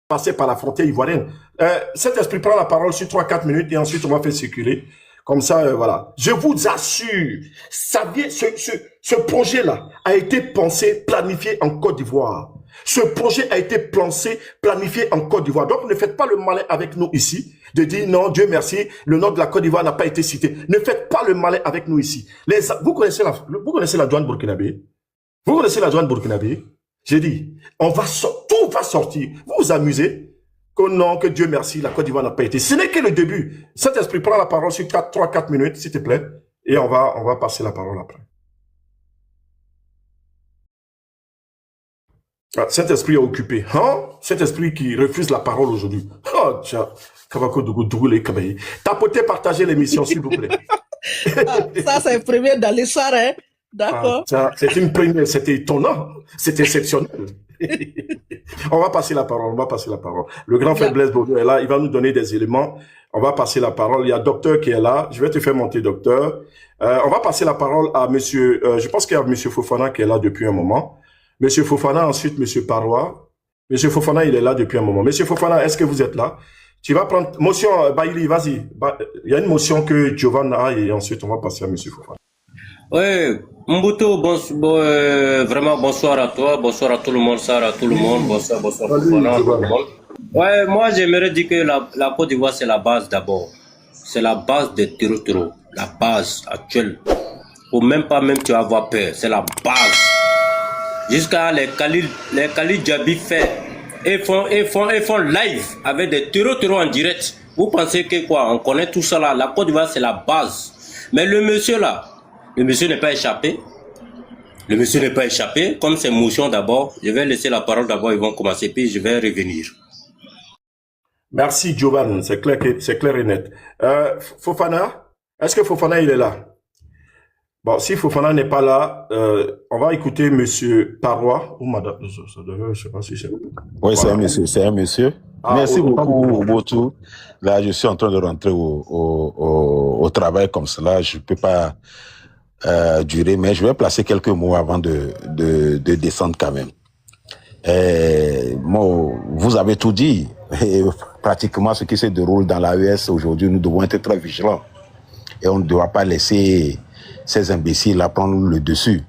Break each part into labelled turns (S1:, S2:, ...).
S1: passer par la frontière ivoirienne. Cet esprit prend la parole sur 3-4 minutes et ensuite on va faire circuler. Comme ça, voilà. Je vous assure, ce projet-là a été pensé, planifié en Côte d'Ivoire. Ce projet a été pensé, planifié en Côte d'Ivoire. Donc, ne faites pas le malin avec nous ici, de dire non, Dieu merci, le nom de la Côte d'Ivoire n'a pas été cité. Ne faites pas le malin avec nous ici. Vous connaissez la douane burkinabé? Vous connaissez la douane burkinabé? J'ai dit, tout va sortir. Vous vous amusez? Que non, que Dieu merci, la Côte d'Ivoire n'a pas été. Ce n'est que le début. Cet esprit prend la parole sur 3-4 minutes, s'il te plaît, et on va passer la parole après. Ah, cet esprit est occupé. Hein? Cet esprit qui refuse la parole aujourd'hui. Oh, tiens. Tapotez, partagez l'émission, s'il vous plaît.
S2: Ça, c'est premier dans l'histoire, hein? D'accord.
S1: Ah, c'est une première, c'était étonnant. C'est exceptionnel. On va passer la parole, Le grand frère Blaise Bodo est là, il va nous donner des éléments. On va passer la parole. Il y a docteur qui est là. Je vais te faire monter, docteur. On va passer la parole à monsieur, je pense qu'il y a monsieur Fofana qui est là depuis un moment. Monsieur Fofana, ensuite monsieur Parois. Monsieur Fofana, il est là depuis un moment. Monsieur Fofana, est-ce que vous êtes là? Tu vas prendre, motion, Baïli, vas-y. Il y a une motion que Giovanna a et ensuite on va passer à monsieur Fofana.
S3: Oui, Mbuto, vraiment bonsoir à toi, bonsoir à tout le monde, Sarah, à tout le monde, bonsoir Fofana, à tout le monde. Ouais, moi j'aimerais dire que la Côte d'Ivoire c'est la base d'abord. C'est la base des terreaux, la base actuelle. Faut même pas tu vas avoir peur, c'est la base. Jusqu'à les Khalid Djabi font live avec des terreaux en direct. Vous pensez que quoi? On connaît tout ça là. La Côte d'Ivoire c'est la base. Mais le monsieur là, le monsieur n'est pas échappé. Le monsieur n'est pas échappé. Comme c'est motion d'abord, je vais laisser la parole d'abord, ils vont commencer, puis je vais revenir.
S1: Merci Giovanni, c'est clair et net. Fofana, est-ce que Fofana il est là? Bon, si Fofana n'est pas là, on va écouter monsieur Parois ou madame, je sais pas si c'est...
S4: Oui, voilà. C'est un monsieur. Ah, merci beaucoup, Obotu. Là, je suis en train de rentrer au travail comme cela. Je peux pas durer, mais je vais placer quelques mots avant de descendre quand même. Vous avez tout dit. Et pratiquement ce qui se déroule dans l'AES aujourd'hui, nous devons être très vigilants. Et on ne doit pas laisser ces imbéciles prendre le dessus.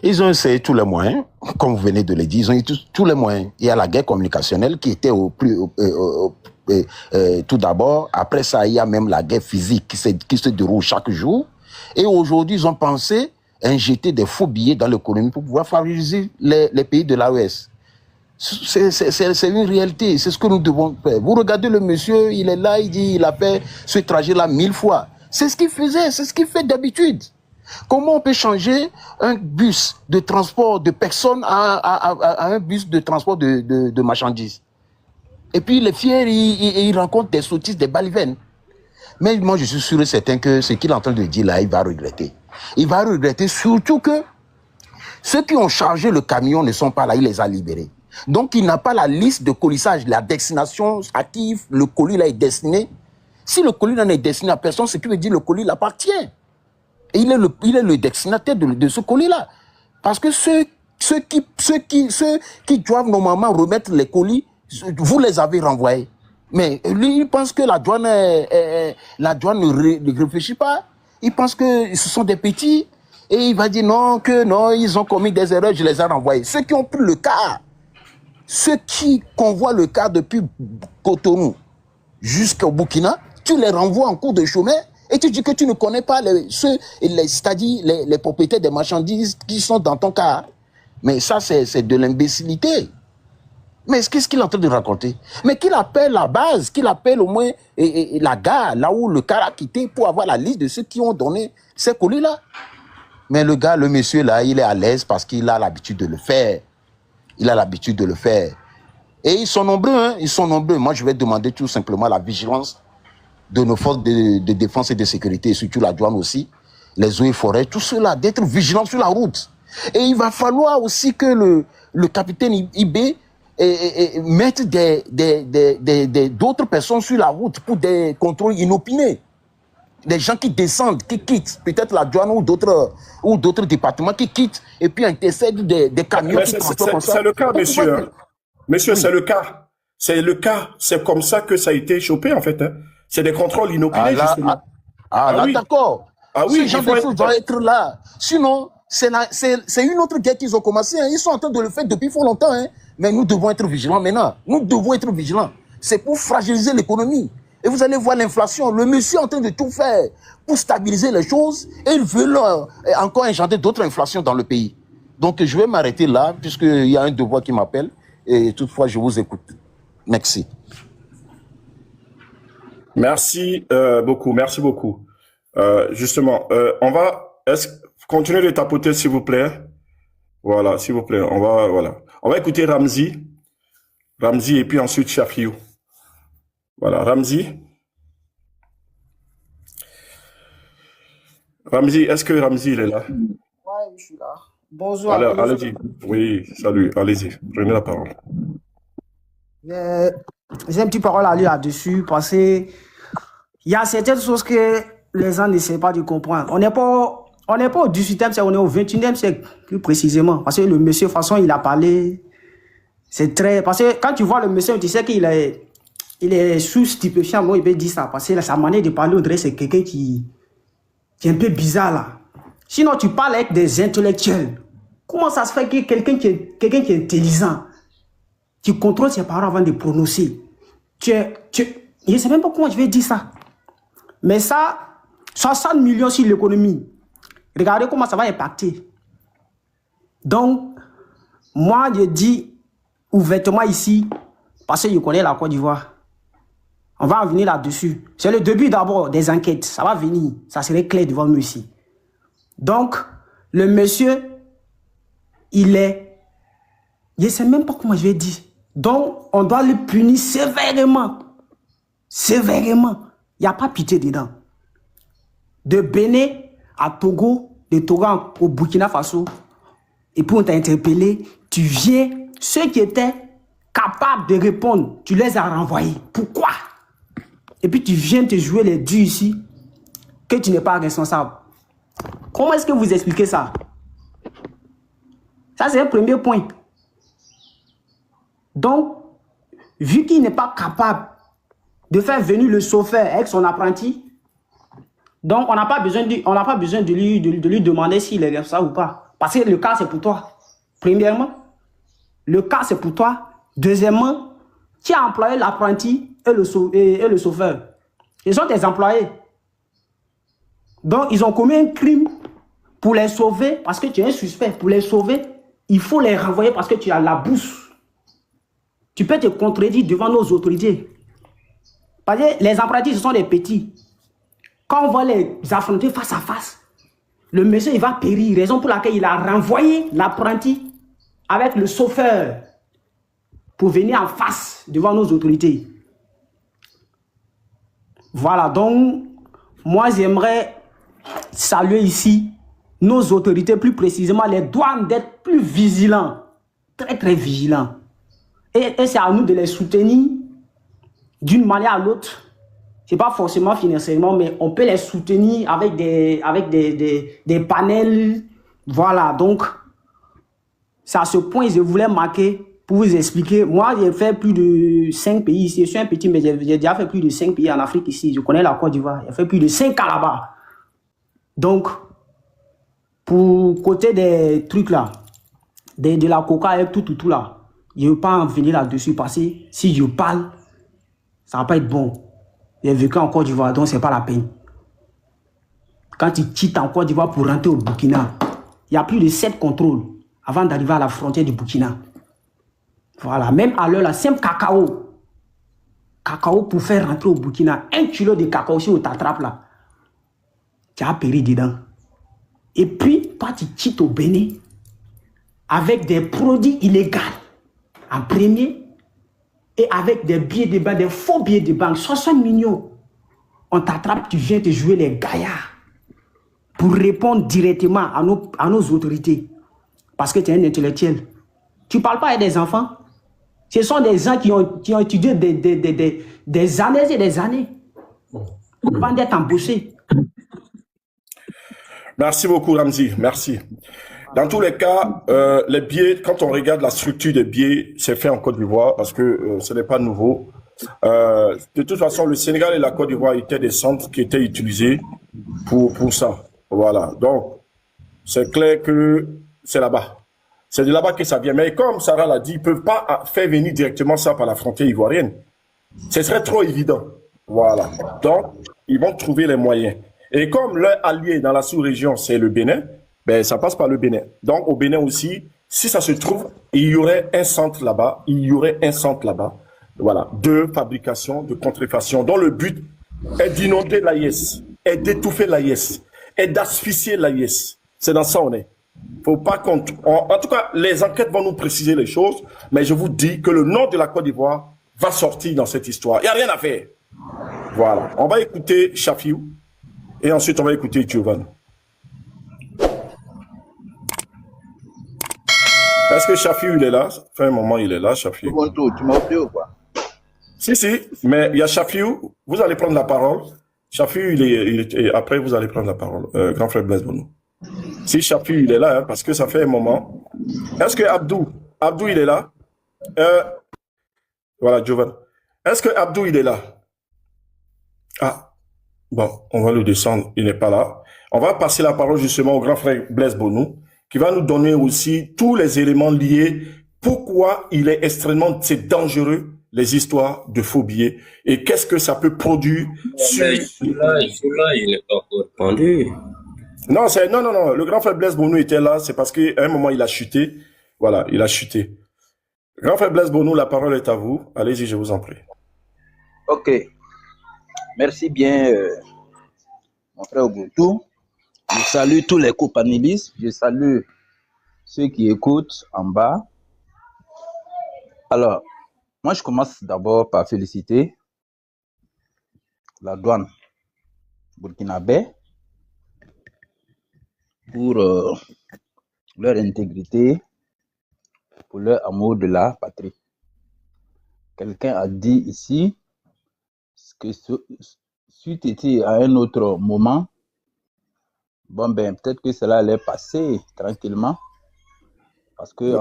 S4: Ils ont essayé tous les moyens, comme vous venez de le dire, ils ont eu tous les moyens. Il y a la guerre communicationnelle qui était tout d'abord. Après ça, il y a même la guerre physique qui se déroule chaque jour. Et aujourd'hui, ils ont pensé injecter des faux billets dans l'économie pour pouvoir favoriser les pays de l'AES. C'est une réalité, c'est ce que nous devons faire. Vous regardez le monsieur, il est là, il dit, il a fait ce trajet-là 1000 fois. C'est ce qu'il faisait, c'est ce qu'il fait d'habitude. Comment on peut changer un bus de transport de personnes à un bus de transport de marchandises? Et puis il est fier, il rencontre des sottises, des balivernes. Mais moi je suis sûr et certain que ce qu'il est en train de dire là, il va regretter. Il va regretter surtout que ceux qui ont chargé le camion ne sont pas là, il les a libérés. Donc il n'a pas la liste de colissage, la destination active, le colis là est destiné. Si le colis n'en est destiné à personne, ce qui veut dire que le colis l'appartient. Et il est le destinataire de ce colis-là. Parce que ceux qui doivent normalement remettre les colis, vous les avez renvoyés. Mais lui, il pense que la douane ne réfléchit pas. Il pense que ce sont des petits. Et il va dire non, ils ont commis des erreurs, je les ai renvoyés. Ceux qui ont pris le cas, ceux qui convoient le cas depuis Cotonou jusqu'au Burkina, tu les renvoies en cours de chemin et tu dis que tu ne connais pas c'est-à-dire les propriétaires des marchandises qui sont dans ton cas. Mais ça, c'est de l'imbécilité. Mais qu'est-ce qu'il est en train de raconter? Mais qu'il appelle la base, qu'il appelle au moins la gare, là où le car a quitté pour avoir la liste de ceux qui ont donné ces colis-là. Mais le monsieur là, il est à l'aise parce qu'il a l'habitude de le faire. Il a l'habitude de le faire. Et ils sont nombreux, hein, ils sont nombreux. Moi, je vais demander tout simplement la vigilance de nos forces de défense et de sécurité, et surtout la douane aussi, les eaux et forêts, tout cela, d'être vigilants sur la route. Et il va falloir aussi que le capitaine IB mette d'autres personnes sur la route pour des contrôles inopinés. Des gens qui descendent, qui quittent, peut-être la douane ou d'autres départements qui quittent, et puis intercèdent des camions qui transportent comme ça.
S1: C'est le cas, monsieur. Monsieur, oui. C'est le cas. C'est le cas. C'est comme ça que ça a été chopé, en fait. Hein. C'est des contrôles inopinés, justement.
S4: Là,
S1: oui.
S4: d'accord.
S1: Oui,
S4: Ces gens de fous doivent être là. Sinon, c'est une autre guerre qu'ils ont commencé. Hein. Ils sont en train de le faire depuis fort longtemps. Hein. Mais nous devons être vigilants maintenant. Nous devons être vigilants. C'est pour fragiliser l'économie. Et vous allez voir l'inflation. Le monsieur est en train de tout faire pour stabiliser les choses. Et il veut encore engendrer d'autres inflations dans le pays. Donc, je vais m'arrêter là, puisqu'il y a un devoir qui m'appelle. Et toutefois, je vous écoute. Merci.
S1: Merci beaucoup. Merci beaucoup. Justement, on va continuer de tapoter, s'il vous plaît. Voilà, s'il vous plaît. On va écouter Ramzi. Ramzi et puis ensuite Shafiou. Voilà, Ramzi. Ramzi, est-ce que Ramzi il est là?
S5: Ouais, je suis là. Bonjour.
S1: Alors, allez-y. Oui, salut. Allez-y. Prenez la parole.
S5: J'ai une petite parole à lire là-dessus parce qu'il y a certaines choses que les gens n'essaient pas de comprendre. On n'est pas au 18e siècle, on est au 21e siècle, plus précisément. Parce que le monsieur, de toute façon, il a parlé. C'est très. Parce que quand tu vois le monsieur, tu sais qu'il est sous-stupéfiant. Moi, il peut dire ça. Parce que sa manière de parler, on dirait que c'est quelqu'un qui est un peu bizarre là. Sinon, tu parles avec des intellectuels. Comment ça se fait que quelqu'un qui est intelligent, qui contrôle ses paroles avant de prononcer, je ne sais même pas comment je vais dire ça. Mais ça, 60 millions sur l'économie. Regardez comment ça va impacter. Donc, moi, je dis ouvertement ici, parce que je connais la Côte d'Ivoire. On va en venir là-dessus. C'est le début d'abord des enquêtes. Ça va venir. Ça serait clair devant nous ici. Donc, le monsieur, il est... Je ne sais même pas comment je vais dire. Donc, on doit le punir sévèrement. Sévèrement. Il n'y a pas pitié dedans. De Bénin à Togo, de Togo au Burkina Faso, et puis on t'a interpellé, tu viens, ceux qui étaient capables de répondre, tu les as renvoyés. Pourquoi? Et puis tu viens te jouer les durs ici, que tu n'es pas responsable. Comment est-ce que vous expliquez ça? Ça, c'est un premier point. Donc, vu qu'il n'est pas capable de faire venir le chauffeur avec son apprenti, donc on n'a pas besoin de lui demander s'il est responsable ou pas. Parce que le cas, c'est pour toi. Premièrement, le cas, c'est pour toi. Deuxièmement, tu as employé l'apprenti et le chauffeur. Ils sont tes employés. Donc, ils ont commis un crime pour les sauver, parce que tu es un suspect. Pour les sauver, il faut les renvoyer parce que tu as la bouche. Tu peux te contredire devant nos autorités. Parce que les apprentis, ce sont des petits. Quand on va les affronter face à face, le monsieur, il va périr. Raison pour laquelle il a renvoyé l'apprenti avec le chauffeur pour venir en face devant nos autorités. Voilà, donc, moi, j'aimerais saluer ici nos autorités, plus précisément les douanes, d'être plus vigilants, très, très vigilants. Et c'est à nous de les soutenir d'une manière à l'autre. Ce n'est pas forcément financièrement, mais on peut les soutenir avec des panels. Voilà, donc, c'est à ce point que je voulais marquer pour vous expliquer. Moi, j'ai fait plus de 5 pays ici. Je suis un petit, mais j'ai déjà fait plus de 5 pays en Afrique ici. Je connais la Côte d'Ivoire. J'ai fait plus de 5 cas là-bas. Donc, pour côté des trucs là, de la coca et tout là, je ne veux pas en venir là-dessus parce que si je parle, ça ne va pas être bon. J'ai vécu en Côte d'Ivoire, donc ce n'est pas la peine. Quand tu quittes en Côte d'Ivoire pour rentrer au Burkina, il y a plus de 7 contrôles avant d'arriver à la frontière du Burkina. Voilà, même à l'heure, la simple cacao. Cacao pour faire rentrer au Burkina. 1 kilo de cacao, si on t'attrape là, tu as péri dedans. Et puis, toi, tu quittes au Bénin avec des produits illégaux en premier et avec des billets de banque, des faux billets de banque, 60 millions. On t'attrape, tu viens te jouer les gaillards pour répondre directement à nos autorités. Parce que tu es un intellectuel. Tu ne parles pas avec des enfants. Ce sont des gens qui ont étudié des années et des années avant d'être embauchés.
S1: Merci beaucoup, Ramzi. Merci. Dans tous les cas, les billets, quand on regarde la structure des billets, c'est fait en Côte d'Ivoire parce que ce n'est pas nouveau. De toute façon, le Sénégal et la Côte d'Ivoire étaient des centres qui étaient utilisés pour ça. Voilà. Donc, c'est clair que c'est là-bas. C'est de là-bas que ça vient. Mais comme Sarah l'a dit, ils ne peuvent pas faire venir directement ça par la frontière ivoirienne. Ce serait trop évident. Voilà. Donc, ils vont trouver les moyens. Et comme leur allié dans la sous-région, c'est le Bénin, ben, ça passe par le Bénin. Donc, au Bénin aussi, si ça se trouve, il y aurait un centre là-bas. Il y aurait un centre là-bas. Voilà. De fabrication, de contrefaçon, dont le but est d'inonder l'AIS, est d'étouffer l'AIS, est d'asphyxier l'AIS. C'est dans ça on est. Faut pas qu'on... En tout cas, les enquêtes vont nous préciser les choses, mais je vous dis que le nom de la Côte d'Ivoire va sortir dans cette histoire. Il n'y a rien à faire. Voilà. On va écouter Chafiou et ensuite on va écouter Tiovan. Est-ce que Chafiou, il est là? Ça fait un moment, il est là, Chafiou.
S4: Bonjour, tu m'as appelé ou quoi?
S1: Si, mais il y a Chafiou. Vous allez prendre la parole. Chafiou, après, vous allez prendre la parole. Grand frère Blaise Bonou. Si Chafiou, il est là, hein, parce que ça fait un moment. Est-ce que Abdou, il est là? Voilà, Jovan. Est-ce que Abdou, il est là? Ah, bon, on va le descendre. Il n'est pas là. On va passer la parole justement au grand frère Blaise Bonou, qui va nous donner aussi tous les éléments liés. Pourquoi il est extrêmement, c'est dangereux, les histoires de faux billets, et qu'est-ce que ça peut produire sur...
S3: Celui-là, il n'est pas encore répondu.
S1: Non, non. Le grand frère Blaise Bonou était là, c'est parce qu'à un moment, il a chuté. Voilà, il a chuté. Grand frère Blaise Bonou, la parole est à vous. Allez-y, je vous en prie.
S4: Ok. Merci bien, mon frère Ubuntu. Je salue tous les copanélistes. Je salue ceux qui écoutent en bas. Alors, moi, je commence d'abord par féliciter la douane burkinabé pour leur intégrité, pour leur amour de la patrie. Quelqu'un a dit ici que si tu étais à un autre moment, bon ben peut-être que cela allait passer tranquillement, parce que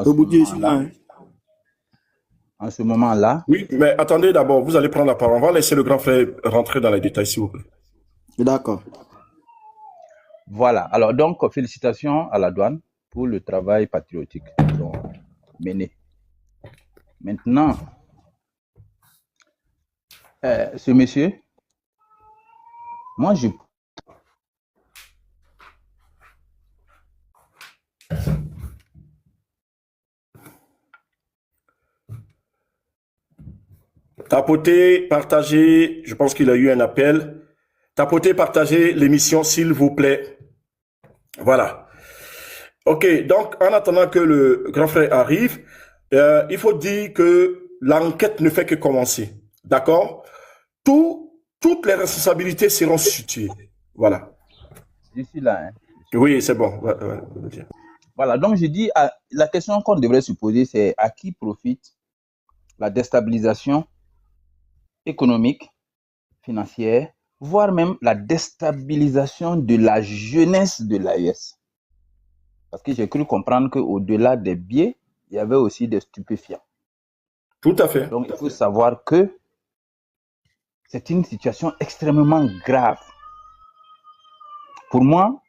S4: en ce moment-là.
S1: Oui, mais attendez d'abord, vous allez prendre la parole. On va laisser le grand frère rentrer dans les détails, s'il vous plaît.
S2: D'accord.
S4: Voilà. Alors donc, félicitations à la douane pour le travail patriotique qu'ils ont mené. Maintenant, ce monsieur, moi je...
S1: Tapotez, partagez, je pense qu'il a eu un appel. Tapotez, partagez l'émission, s'il vous plaît. Voilà. Ok, donc en attendant que le grand frère arrive, il faut dire que l'enquête ne fait que commencer. D'accord? Toutes les responsabilités seront situées. Voilà.
S4: Je suis là. Hein.
S1: Oui, c'est bon.
S4: Voilà, donc je dis, la question qu'on devrait se poser, c'est à qui profite la déstabilisation économique, financière, voire même la déstabilisation de la jeunesse de l'AES. Parce que j'ai cru comprendre qu'au-delà des billets, il y avait aussi des stupéfiants.
S1: Tout à fait.
S4: Donc il faut savoir que c'est une situation extrêmement grave. Pour moi,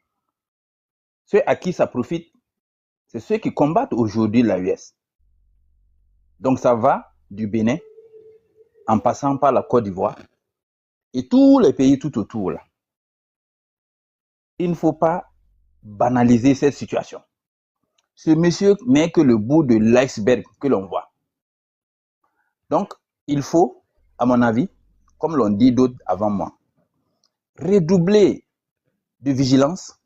S4: ceux à qui ça profite, c'est ceux qui combattent aujourd'hui l'AES. Donc ça va du Bénin, en passant par la Côte d'Ivoire et tous les pays tout autour là. Il ne faut pas banaliser cette situation. Ce monsieur n'est que le bout de l'iceberg que l'on voit. Donc, il faut, à mon avis, comme l'ont dit d'autres avant moi, redoubler de vigilance,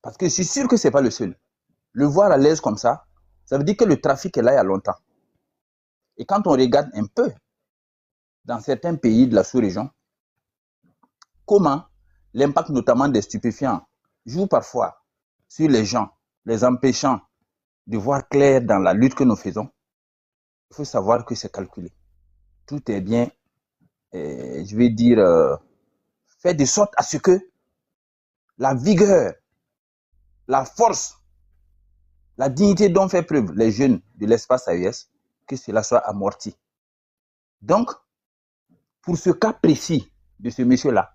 S4: parce que je suis sûr que ce n'est pas le seul. Le voir à l'aise comme ça, ça veut dire que le trafic est là il y a longtemps. Et quand on regarde un peu dans certains pays de la sous-région, comment l'impact notamment des stupéfiants joue parfois sur les gens, les empêchant de voir clair dans la lutte que nous faisons, il faut savoir que c'est calculé. Tout est bien, je vais dire, fait de sorte à ce que la vigueur, la force la dignité dont fait preuve les jeunes de l'espace AES, que cela soit amorti. Donc, pour ce cas précis de ce monsieur-là,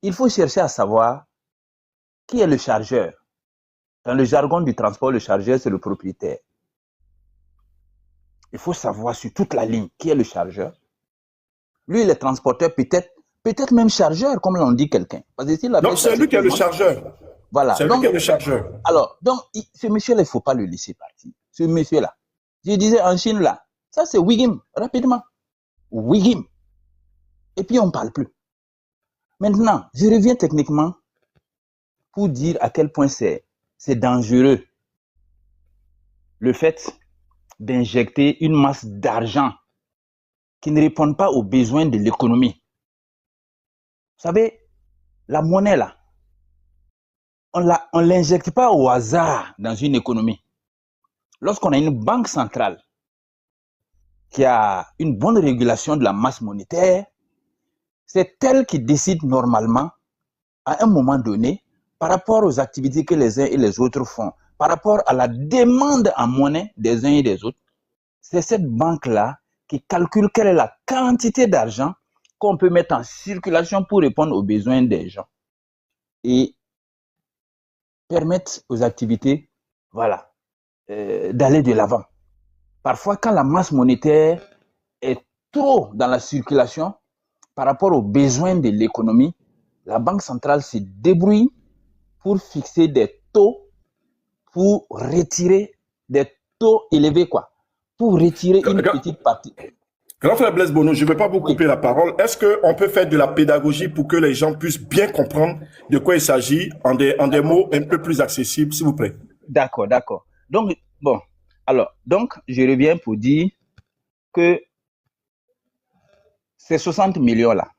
S4: il faut chercher à savoir qui est le chargeur. Dans le jargon du transport, le chargeur, c'est le propriétaire. Il faut savoir sur toute la ligne qui est le chargeur. Lui, il est transporteur, peut-être même chargeur, comme l'on dit quelqu'un.
S1: Donc, c'est lui qui est le chargeur.
S4: Voilà.
S1: C'est lui qui est le chargeur.
S4: Alors, donc, ce monsieur-là, il ne faut pas le laisser partir. Ce monsieur-là. Je disais en Chine, là, ça c'est Wigim, rapidement. Wigim. Et puis, on ne parle plus. Maintenant, je reviens techniquement pour dire à quel point c'est dangereux le fait d'injecter une masse d'argent qui ne répond pas aux besoins de l'économie. Vous savez, la monnaie là, on ne l'injecte pas au hasard dans une économie. Lorsqu'on a une banque centrale qui a une bonne régulation de la masse monétaire, c'est elle qui décide normalement, à un moment donné, par rapport aux activités que les uns et les autres font, par rapport à la demande en monnaie des uns et des autres. C'est cette banque-là qui calcule quelle est la quantité d'argent qu'on peut mettre en circulation pour répondre aux besoins des gens et permettre aux activités, voilà, d'aller de l'avant. Parfois, quand la masse monétaire est trop dans la circulation par rapport aux besoins de l'économie, la Banque centrale se débrouille pour fixer des taux, pour retirer des taux élevés, quoi, pour retirer une petite partie.
S1: Grand frère Blaise Bono, je ne vais pas vous couper la parole. Est-ce qu'on peut faire de la pédagogie pour que les gens puissent bien comprendre de quoi il s'agit en des mots un peu plus accessibles, s'il vous plaît?
S4: D'accord. Donc, bon, alors, je reviens pour dire que ces 60 millions-là,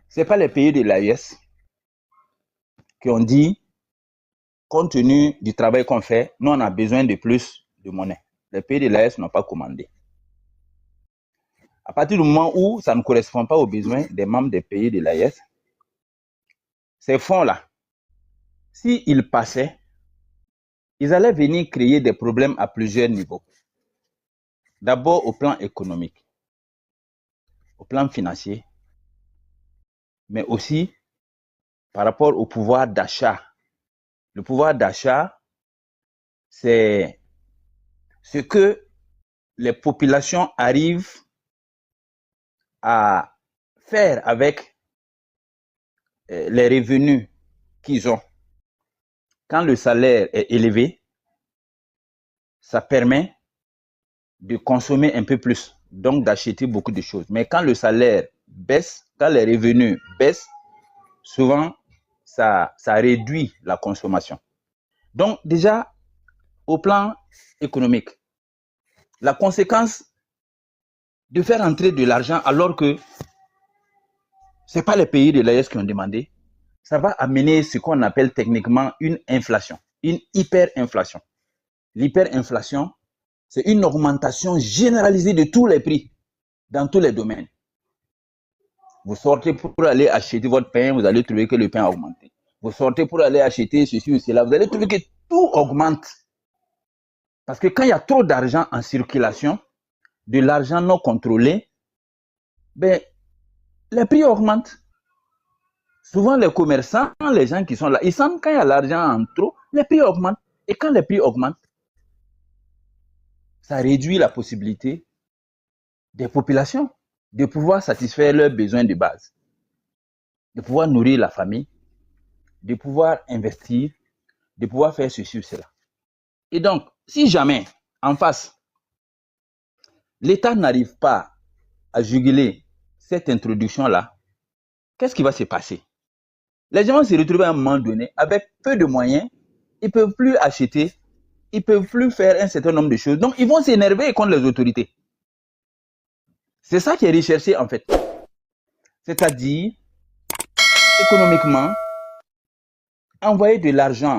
S4: ce n'est pas les pays de l'AES qui ont dit, compte tenu du travail qu'on fait, nous, on a besoin de plus de monnaie. Les pays de l'AES n'ont pas commandé. À partir du moment où ça ne correspond pas aux besoins des membres des pays de l'AES, ces fonds-là, s'ils passaient, ils allaient venir créer des problèmes à plusieurs niveaux. D'abord au plan économique, au plan financier, mais aussi par rapport au pouvoir d'achat. Le pouvoir d'achat, c'est ce que les populations arrivent à faire avec les revenus qu'ils ont. Quand le salaire est élevé, ça permet de consommer un peu plus, donc d'acheter beaucoup de choses. Mais quand le salaire baisse, quand les revenus baissent, souvent, ça réduit la consommation. Donc déjà, au plan économique, la conséquence de faire entrer de l'argent alors que ce n'est pas les pays de l'AES qui ont demandé, ça va amener ce qu'on appelle techniquement une inflation, une hyperinflation. L'hyperinflation, c'est une augmentation généralisée de tous les prix dans tous les domaines. Vous sortez pour aller acheter votre pain, vous allez trouver que le pain a augmenté. Vous sortez pour aller acheter ceci ou cela, vous allez trouver que tout augmente. Parce que quand il y a trop d'argent en circulation, de l'argent non contrôlé, ben, les prix augmentent. Souvent, les commerçants, les gens qui sont là, ils sentent quand il y a l'argent en trop, les prix augmentent. Et quand les prix augmentent, ça réduit la possibilité des populations de pouvoir satisfaire leurs besoins de base, de pouvoir nourrir la famille, de pouvoir investir, de pouvoir faire ceci ou cela. Et donc, si jamais, en face, l'État n'arrive pas à juguler cette introduction-là, qu'est-ce qui va se passer? Les gens vont se retrouver à un moment donné avec peu de moyens, ils ne peuvent plus acheter, ils ne peuvent plus faire un certain nombre de choses. Donc, ils vont s'énerver contre les autorités. C'est ça qui est recherché en fait. C'est-à-dire, économiquement, envoyer de l'argent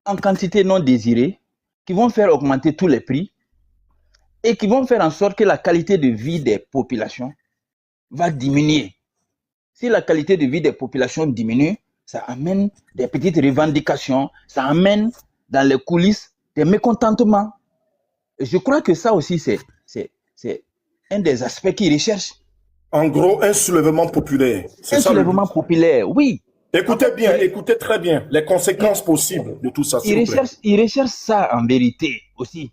S4: en quantité non désirée qui vont faire augmenter tous les prix et qui vont faire en sorte que la qualité de vie des populations va diminuer. Si la qualité de vie des populations diminue, ça amène des petites revendications, ça amène dans les coulisses des mécontentements. Et je crois que ça aussi, c'est un des aspects qu'ils recherchent.
S1: En gros, un soulèvement populaire. C'est
S4: Un
S1: ça le
S4: soulèvement
S1: but.
S4: populaire, oui.
S1: Écoutez bien, écoutez très bien les conséquences possibles de tout ça, s'il vous plaît.
S4: Ils recherchent ça en vérité aussi.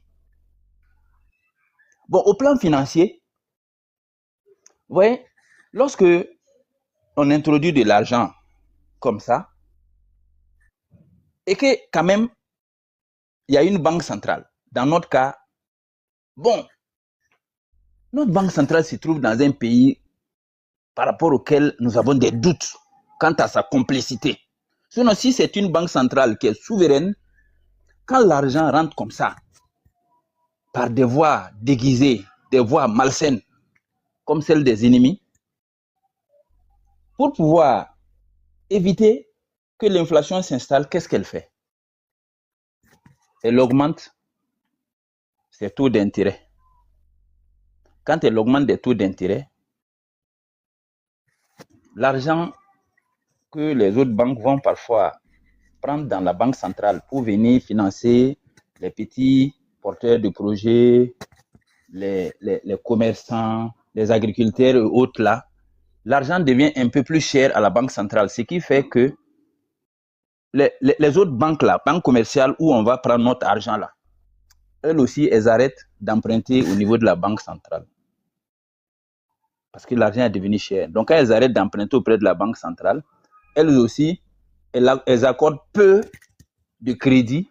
S4: Bon, au plan financier, vous voyez, lorsque on introduit de l'argent comme ça, et que quand même, il y a une banque centrale. Dans notre cas, bon, notre banque centrale se trouve dans un pays par rapport auquel nous avons des doutes quant à sa complicité. Sinon, si c'est une banque centrale qui est souveraine, quand l'argent rentre comme ça, par des voies déguisées, des voies malsaines, comme celles des ennemis, pour pouvoir éviter que l'inflation s'installe, qu'est-ce qu'elle fait? Elle augmente ses taux d'intérêt. Quand elle augmente des taux d'intérêt, l'argent que les autres banques vont parfois prendre dans la banque centrale pour venir financer les petits porteurs de projets, les commerçants, les agriculteurs et autres là, l'argent devient un peu plus cher à la banque centrale, ce qui fait que les autres banques là, banques commerciales où on va prendre notre argent là, elles aussi, elles arrêtent d'emprunter au niveau de la banque centrale. Parce que l'argent est devenu cher. Donc, quand elles arrêtent d'emprunter auprès de la banque centrale, elles aussi, elles accordent peu de crédit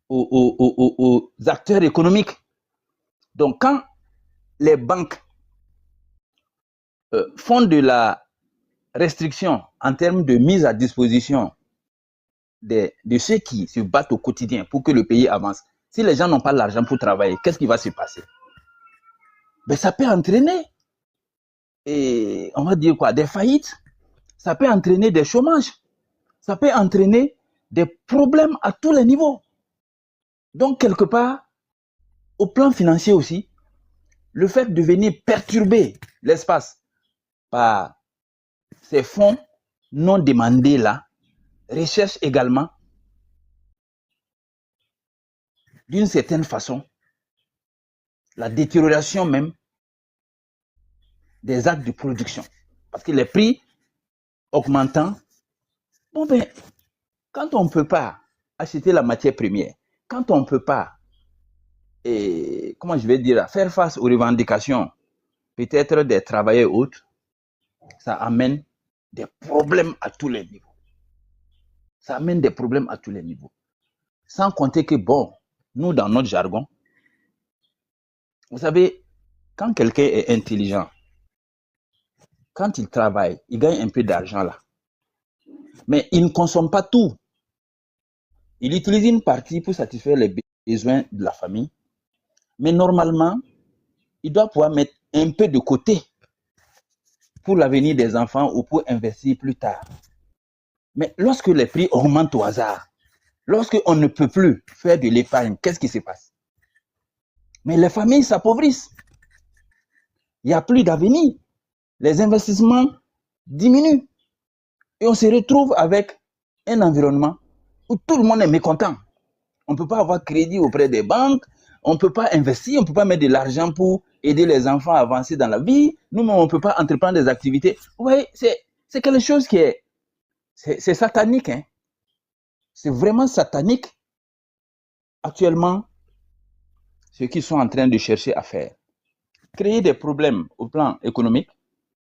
S4: aux acteurs économiques. Donc, quand les banques font de la restriction en termes de mise à disposition de ceux qui se battent au quotidien pour que le pays avance, si les gens n'ont pas l'argent pour travailler, qu'est-ce qui va se passer? Ben, ça peut entraîner, et on va dire quoi, des faillites, ça peut entraîner des chômages, ça peut entraîner des problèmes à tous les niveaux. Donc, quelque part, au plan financier aussi, le fait de venir perturber l'espace par ces fonds non demandés là, recherche également, d'une certaine façon, la détérioration même des actes de production. Parce que les prix augmentant, bon ben, quand on ne peut pas acheter la matière première, quand on ne peut pas, comment je vais dire, faire face aux revendications, peut-être des travailleurs autres, ça amène des problèmes à tous les niveaux. Ça amène des problèmes à tous les niveaux. Sans compter que, bon, nous, dans notre jargon, vous savez, quand quelqu'un est intelligent, quand il travaille, il gagne un peu d'argent là. Mais il ne consomme pas tout. Il utilise une partie pour satisfaire les besoins de la famille. Mais normalement, il doit pouvoir mettre un peu de côté pour l'avenir des enfants ou pour investir plus tard. Mais lorsque les prix augmentent au hasard, lorsqu'on ne peut plus faire de l'épargne, qu'est-ce qui se passe? Mais les familles s'appauvrissent. Il n'y a plus d'avenir. Les investissements diminuent. Et on se retrouve avec un environnement où tout le monde est mécontent. On ne peut pas avoir crédit auprès des banques, on ne peut pas investir, on ne peut pas mettre de l'argent pour aider les enfants à avancer dans la vie. Nous-mêmes, on ne peut pas entreprendre des activités. Vous voyez, c'est quelque chose qui est... C'est satanique. Hein? C'est vraiment satanique. Actuellement, ce qu'ils sont en train de chercher à faire. Créer des problèmes au plan économique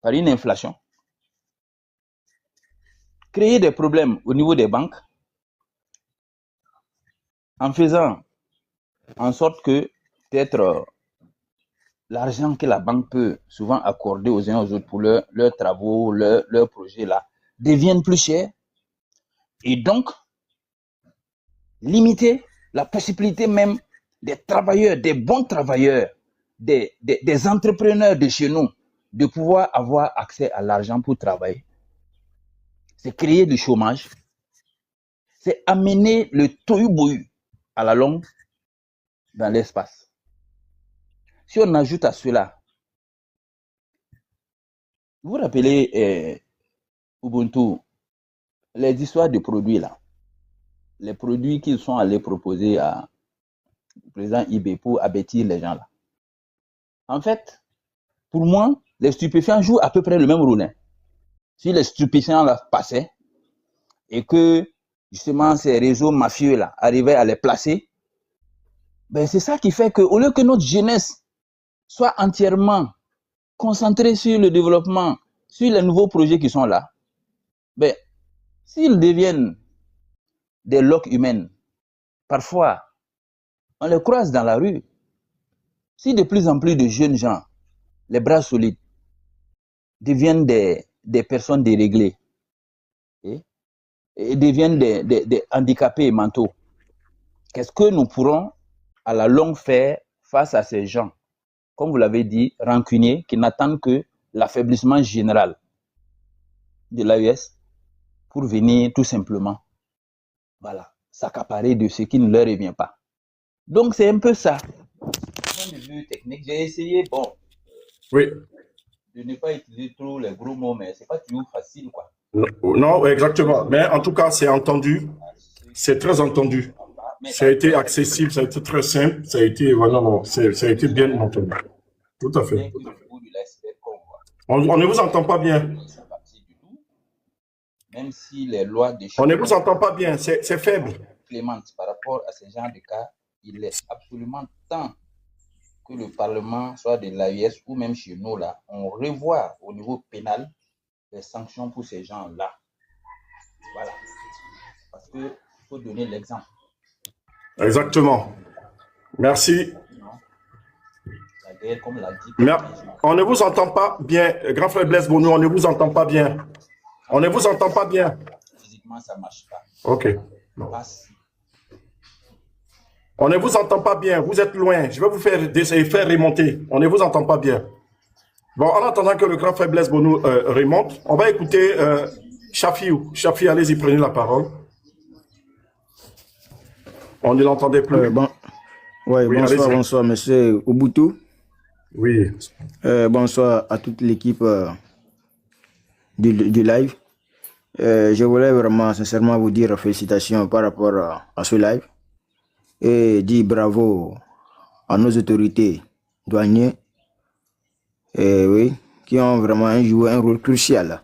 S4: par une inflation. Créer des problèmes au niveau des banques en faisant en sorte que peut-être l'argent que la banque peut souvent accorder aux uns aux autres pour leurs travaux, leurs projets là, devienne plus cher et donc limiter la possibilité même des travailleurs, des bons travailleurs, des entrepreneurs de chez nous de pouvoir avoir accès à l'argent pour travailler. C'est créer du chômage, c'est amener le tohu-bohu à la longue dans l'espace. Si on ajoute à cela, vous vous rappelez Ubuntu les histoires de produits là, les produits qu'ils sont allés proposer à le président IB pour abattir les gens là. En fait, pour moi, les stupéfiants jouent à peu près le même rôle. Hein. Si les stupéfiants là passaient et que justement ces réseaux mafieux là arrivaient à les placer, ben c'est ça qui fait qu'au lieu que notre jeunesse soit entièrement concentrée sur le développement, sur les nouveaux projets qui sont là, ben s'ils deviennent des loques humaines, parfois on les croise dans la rue. Si de plus en plus de jeunes gens, les bras solides, deviennent des personnes déréglées et deviennent des handicapés mentaux, qu'est-ce que nous pourrons à la longue faire face à ces gens, comme vous l'avez dit, rancuniers, qui n'attendent que l'affaiblissement général de l'AES pour venir tout simplement, voilà, s'accaparer de ce qui ne leur revient pas. Donc c'est un peu ça. Du point de vue technique, j'ai essayé, bon,
S1: Oui.
S4: de ne pas utiliser trop les gros mots, mais c'est pas toujours facile, quoi.
S1: Non, exactement. Mais en tout cas, c'est entendu. C'est très entendu.
S4: Mais
S1: Ça a été accessible, ça a été très simple, ça a été, voilà, non, ça a été bien entendu. Tout à fait.
S4: que le bout de l'iceberg qu'on voit,
S1: On ne vous entend pas bien.
S4: c'est pas parti du tout, même si les lois des
S1: On ne
S4: choses
S1: vous entend pas bien, c'est faible.
S4: clémentes par rapport à ce genre de cas, il est absolument temps que le Parlement, soit de l'AES ou même chez nous, là, on revoie au niveau pénal les sanctions pour ces gens-là. Voilà. Parce qu'il faut donner l'exemple.
S1: Exactement. Merci.
S4: Sinon, la guerre, comme l'a dit,
S1: On ne vous entend pas bien. Grand frère Blaise Bonou, on ne vous entend pas bien. On ne vous entend pas bien.
S4: physiquement, ça ne marche pas.
S1: Ok.
S4: Passe.
S1: On ne vous entend pas bien. Vous êtes loin. Je vais vous faire faire remonter. On ne vous entend pas bien. Bon, en attendant que le grand frère Blaise Bonou remonte, on va écouter Chafiou. Chafi, allez-y, prenez la parole. On ne l'entendait plus.
S2: Oui, bonsoir, monsieur Ubuntu.
S1: Oui.
S2: Bonsoir à toute l'équipe du live. Je voulais vraiment, sincèrement, vous dire félicitations par rapport à ce live et dire bravo à nos autorités douanières oui, qui ont vraiment joué un rôle crucial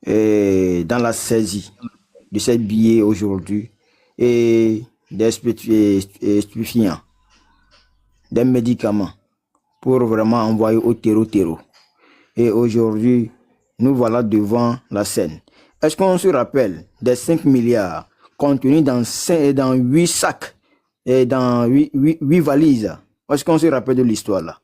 S2: dans la saisie de ces billets aujourd'hui et des stupéfiants, des médicaments pour vraiment envoyer au terreau. Et aujourd'hui, nous voilà devant la scène. Est-ce qu'on se rappelle des 5 milliards contenus dans 8 sacs et dans 8 valises? Est-ce qu'on se rappelle de l'histoire là?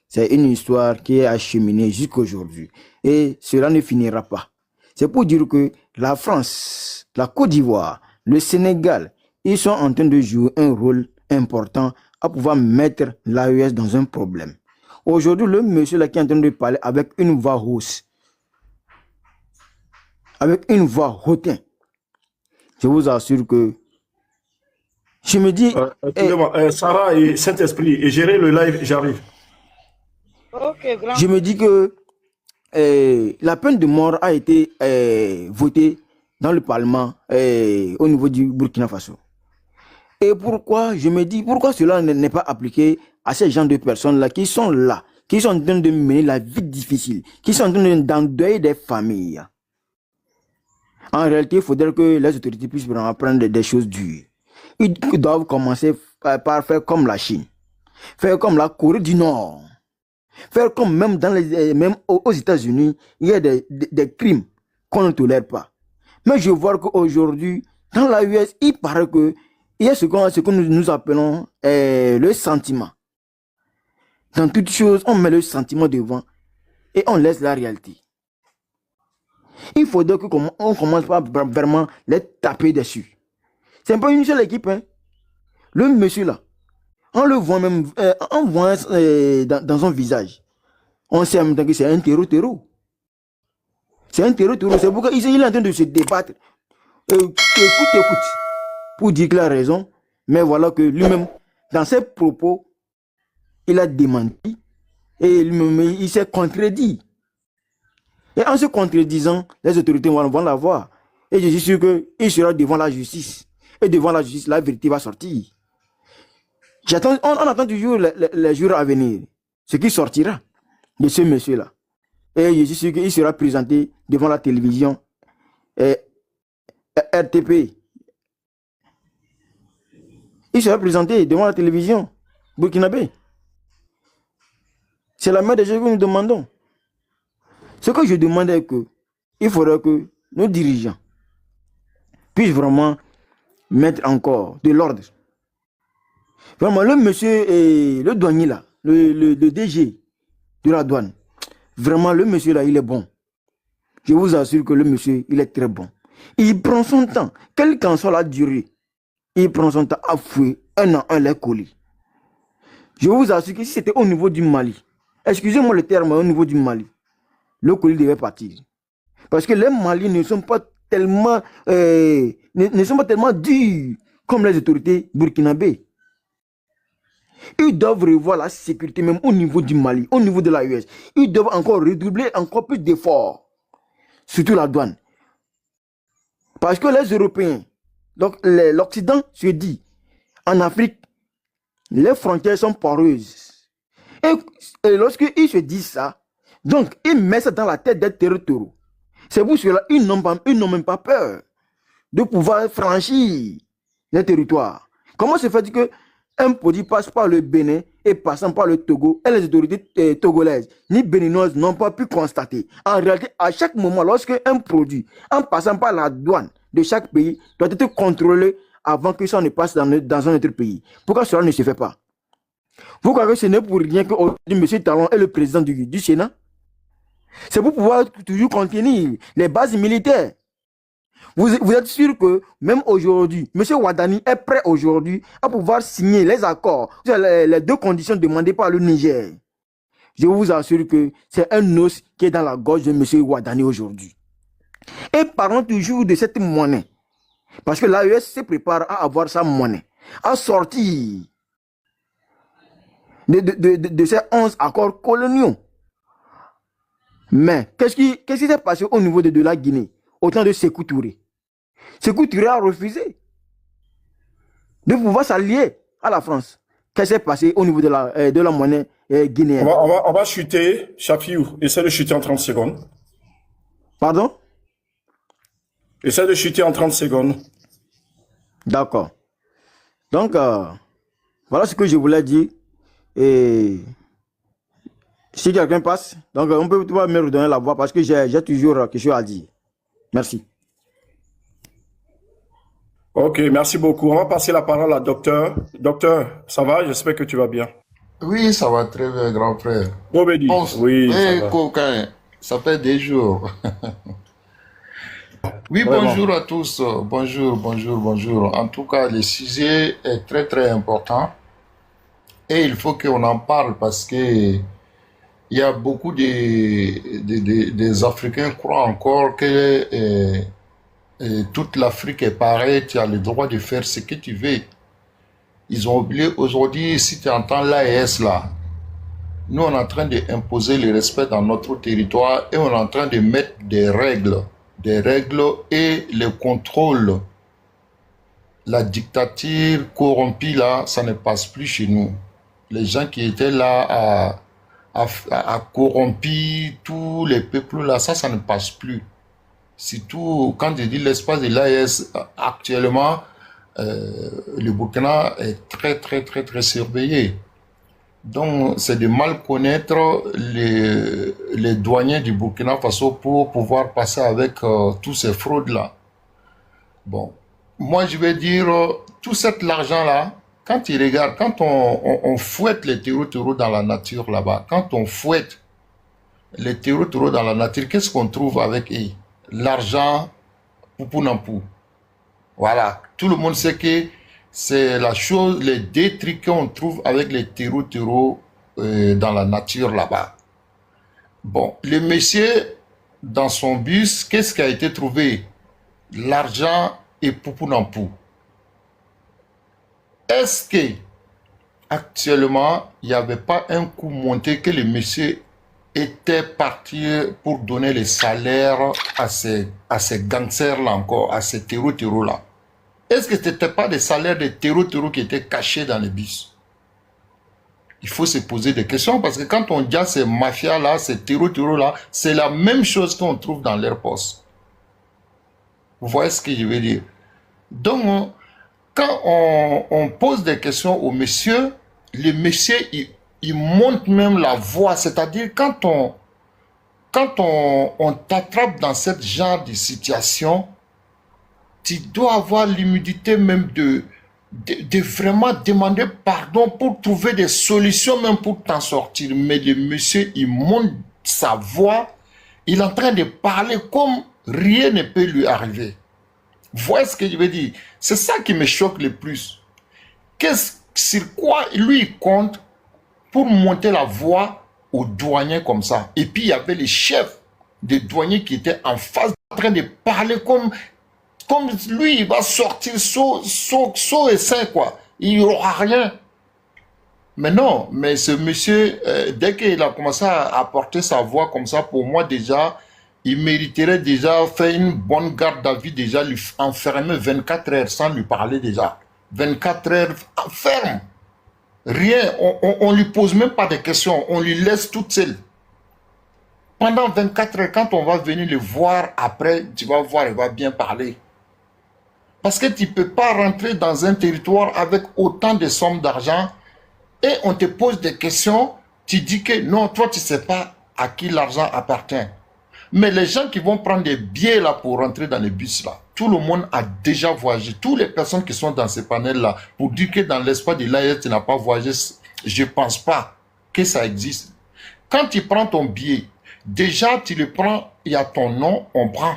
S2: C'est une histoire qui est acheminée jusqu'aujourd'hui. Et cela ne finira pas. C'est pour dire que la France, la Côte d'Ivoire, le Sénégal, ils sont en train de jouer un rôle important à pouvoir mettre l'AES dans un problème. Aujourd'hui, le monsieur là qui est en train de parler avec une voix hausse, avec une voix hautain, je vous assure que je me dis...
S1: Sarah et Saint-Esprit, et gérer le live, j'arrive.
S2: Okay,
S5: je me dis que la peine de mort a été votée dans le Parlement au niveau du Burkina Faso. Et pourquoi, je me dis, pourquoi cela n'est pas appliqué à ces gens de personnes-là, qui sont en train de mener la vie difficile, qui sont en train d'endeuiller des familles. En réalité, il faudrait que les autorités puissent prendre des choses dures. Ils doivent commencer par faire comme la Chine, faire comme la Corée du Nord, faire comme même aux États-Unis, il y a des crimes qu'on ne tolère pas. Mais je vois qu'aujourd'hui, dans l'AES, il paraît que il y a ce que nous appelons le sentiment. Dans toute chose, on met le sentiment devant et on laisse la réalité. Il faudrait qu'on commence pas vraiment les taper dessus. C'est pas une seule équipe. Hein. Le monsieur là, on le voit même dans son visage. On sait en même temps que c'est un terreau. C'est un terreau. C'est pourquoi il est en train de se débattre. Écoute. Pour dire qu'il a raison, mais voilà que lui-même, dans ses propos, il a démenti et lui-même, il s'est contredit. Et en se contredisant, les autorités vont la voir.
S2: Et je suis sûr qu'il sera devant la justice. Et devant la justice, la vérité va sortir. On attend toujours les jours à venir. Ce qui sortira de ce monsieur-là. Et je suis sûr qu'il sera présenté devant la télévision RTP. Il sera présenté devant la télévision burkinabé. C'est la même des choses que nous demandons. Ce que je demande est que il faudrait que nos dirigeants puissent vraiment mettre encore de l'ordre. Vraiment, le monsieur et le douanier là, le DG de la douane, vraiment, le monsieur là, il est bon. Je vous assure que le monsieur, il est très bon. Il prend son temps, quelle qu'en soit la durée, il prend son temps à fouiller un à un les colis. Je vous assure que si c'était au niveau du Mali, excusez-moi le terme, au niveau du Mali, le colis devait partir. Parce que les Maliens ne sont pas tellement, ne sont pas tellement durs comme les autorités burkinabées. Ils doivent revoir la sécurité même au niveau du Mali, au niveau de l'AES. Ils doivent encore redoubler encore plus d'efforts, surtout la douane. Parce que les Européens, donc l'Occident se dit, en Afrique, les frontières sont poreuses. Et lorsqu'ils se disent ça, donc ils mettent ça dans la tête des territoires. C'est pour cela qu'ils n'ont même pas peur de pouvoir franchir les territoires. Comment se fait-il que un produit passe par le Bénin et passant par le Togo et les autorités togolaises ni béninoises n'ont pas pu constater? En réalité, à chaque moment, lorsque un produit, en passant par la douane de chaque pays, doit être contrôlé avant que ça ne passe dans un autre pays. Pourquoi cela ne se fait pas? Vous croyez que ce n'est pour rien que M. Talon est le président du Sénat? C'est pour pouvoir toujours contenir les bases militaires. Vous êtes sûr que même aujourd'hui, M. Ouadani est prêt aujourd'hui à pouvoir signer les accords, les deux conditions demandées par le Niger. Je vous assure que c'est un os qui est dans la gorge de M. Ouadani aujourd'hui. Et parlons toujours de cette monnaie. Parce que l'AES se prépare à avoir sa monnaie, à sortir de ces 11 accords coloniaux. Mais qu'est-ce qui s'est passé au niveau de la Guinée au temps de Sékou Touré? Sékou Touré a refusé de pouvoir s'allier à la France. Qu'est-ce qui s'est passé au niveau de la monnaie guinéenne?
S1: On va chuter, Chafiou. Essaie de chuter en 30 secondes.
S2: Pardon?
S1: Essaie de chuter en 30 secondes.
S2: D'accord. Donc, voilà ce que je voulais dire. Et si quelqu'un passe, donc on peut me redonner la voix parce que j'ai toujours quelque chose à dire. Merci.
S1: Ok, merci beaucoup. On va passer la parole à docteur. Docteur, ça va? J'espère que tu vas bien.
S6: Oui, ça va très bien, grand frère.
S1: Bobedi. Oui, ça va.
S6: Coquin, ça fait des jours. Oui,
S1: Vraiment.
S6: bonjour à tous. Bonjour, bonjour, bonjour. En tout cas, le sujet est très, très important. Et il faut qu'on en parle parce que il y a beaucoup des Africains qui croient encore que toute l'Afrique est pareille, tu as le droit de faire ce que tu veux. Ils ont oublié aujourd'hui, si tu entends l'AES là, nous on est en train d'imposer le respect dans notre territoire et on est en train de mettre des règles et le contrôle. La dictature corrompue là, ça ne passe plus chez nous. Les gens qui étaient là à corrompre tous les peuples là, ça ne passe plus. Surtout quand je dis l'espace de l'AES, actuellement, le Burkina est très, très, très, très surveillé. Donc, c'est de mal connaître les douaniers du Burkina Faso pour pouvoir passer avec tous ces fraudes-là. Bon, moi, je vais dire, tout cet argent-là, quand tu regardes, quand on fouette les terreaux dans la nature là-bas, quand on fouette les terreaux dans la nature, qu'est-ce qu'on trouve avec eux? L'argent poupounapou. Voilà. Tout le monde sait que c'est la chose, les deux trucs qu'on trouve avec les terreaux dans la nature là-bas. Bon, le monsieur, dans son bus, qu'est-ce qui a été trouvé? L'argent et poupounapou. Est-ce que actuellement, il n'y avait pas un coup monté que le monsieur était parti pour donner les salaires à ces gangsters-là encore, à ces terreaux-là. Est-ce que ce n'était pas des salaires des terreaux qui étaient cachés dans les bus? Il faut se poser des questions parce que quand on dit à ces mafias-là, ces terreaux-là, c'est la même chose qu'on trouve dans leur poste. Vous voyez ce que je veux dire? Donc, quand on pose des questions au monsieur, le monsieur, il monte même la voix. C'est-à-dire, quand on t'attrape dans ce genre de situation, tu dois avoir l'humilité même de vraiment demander pardon pour trouver des solutions même pour t'en sortir. Mais le monsieur, il monte sa voix, il est en train de parler comme rien ne peut lui arriver. Vous voyez ce que je veux dire? C'est ça qui me choque le plus. Sur quoi lui il compte pour monter la voix aux douaniers comme ça? Et puis il y avait les chefs des douaniers qui étaient en face, en train de parler comme lui, il va sortir saut et sain, quoi. Il n'y aura rien. Mais non, mais ce monsieur, dès qu'il a commencé à porter sa voix comme ça, pour moi déjà, il mériterait déjà faire une bonne garde à vue, déjà lui enfermer 24 heures sans lui parler déjà. 24 heures ferme. Rien, on lui pose même pas de questions, on lui laisse toute seule. Pendant 24 heures, quand on va venir le voir après, tu vas voir, il va bien parler. Parce que tu ne peux pas rentrer dans un territoire avec autant de sommes d'argent et on te pose des questions, tu dis que non, toi tu ne sais pas à qui l'argent appartient. Mais les gens qui vont prendre des billets là pour rentrer dans les bus là, tout le monde a déjà voyagé. Toutes les personnes qui sont dans ces panels là, pour dire que dans l'espace de l'AES tu n'as pas voyagé, je ne pense pas que ça existe. Quand tu prends ton billet, déjà tu le prends, il y a ton nom, on prend.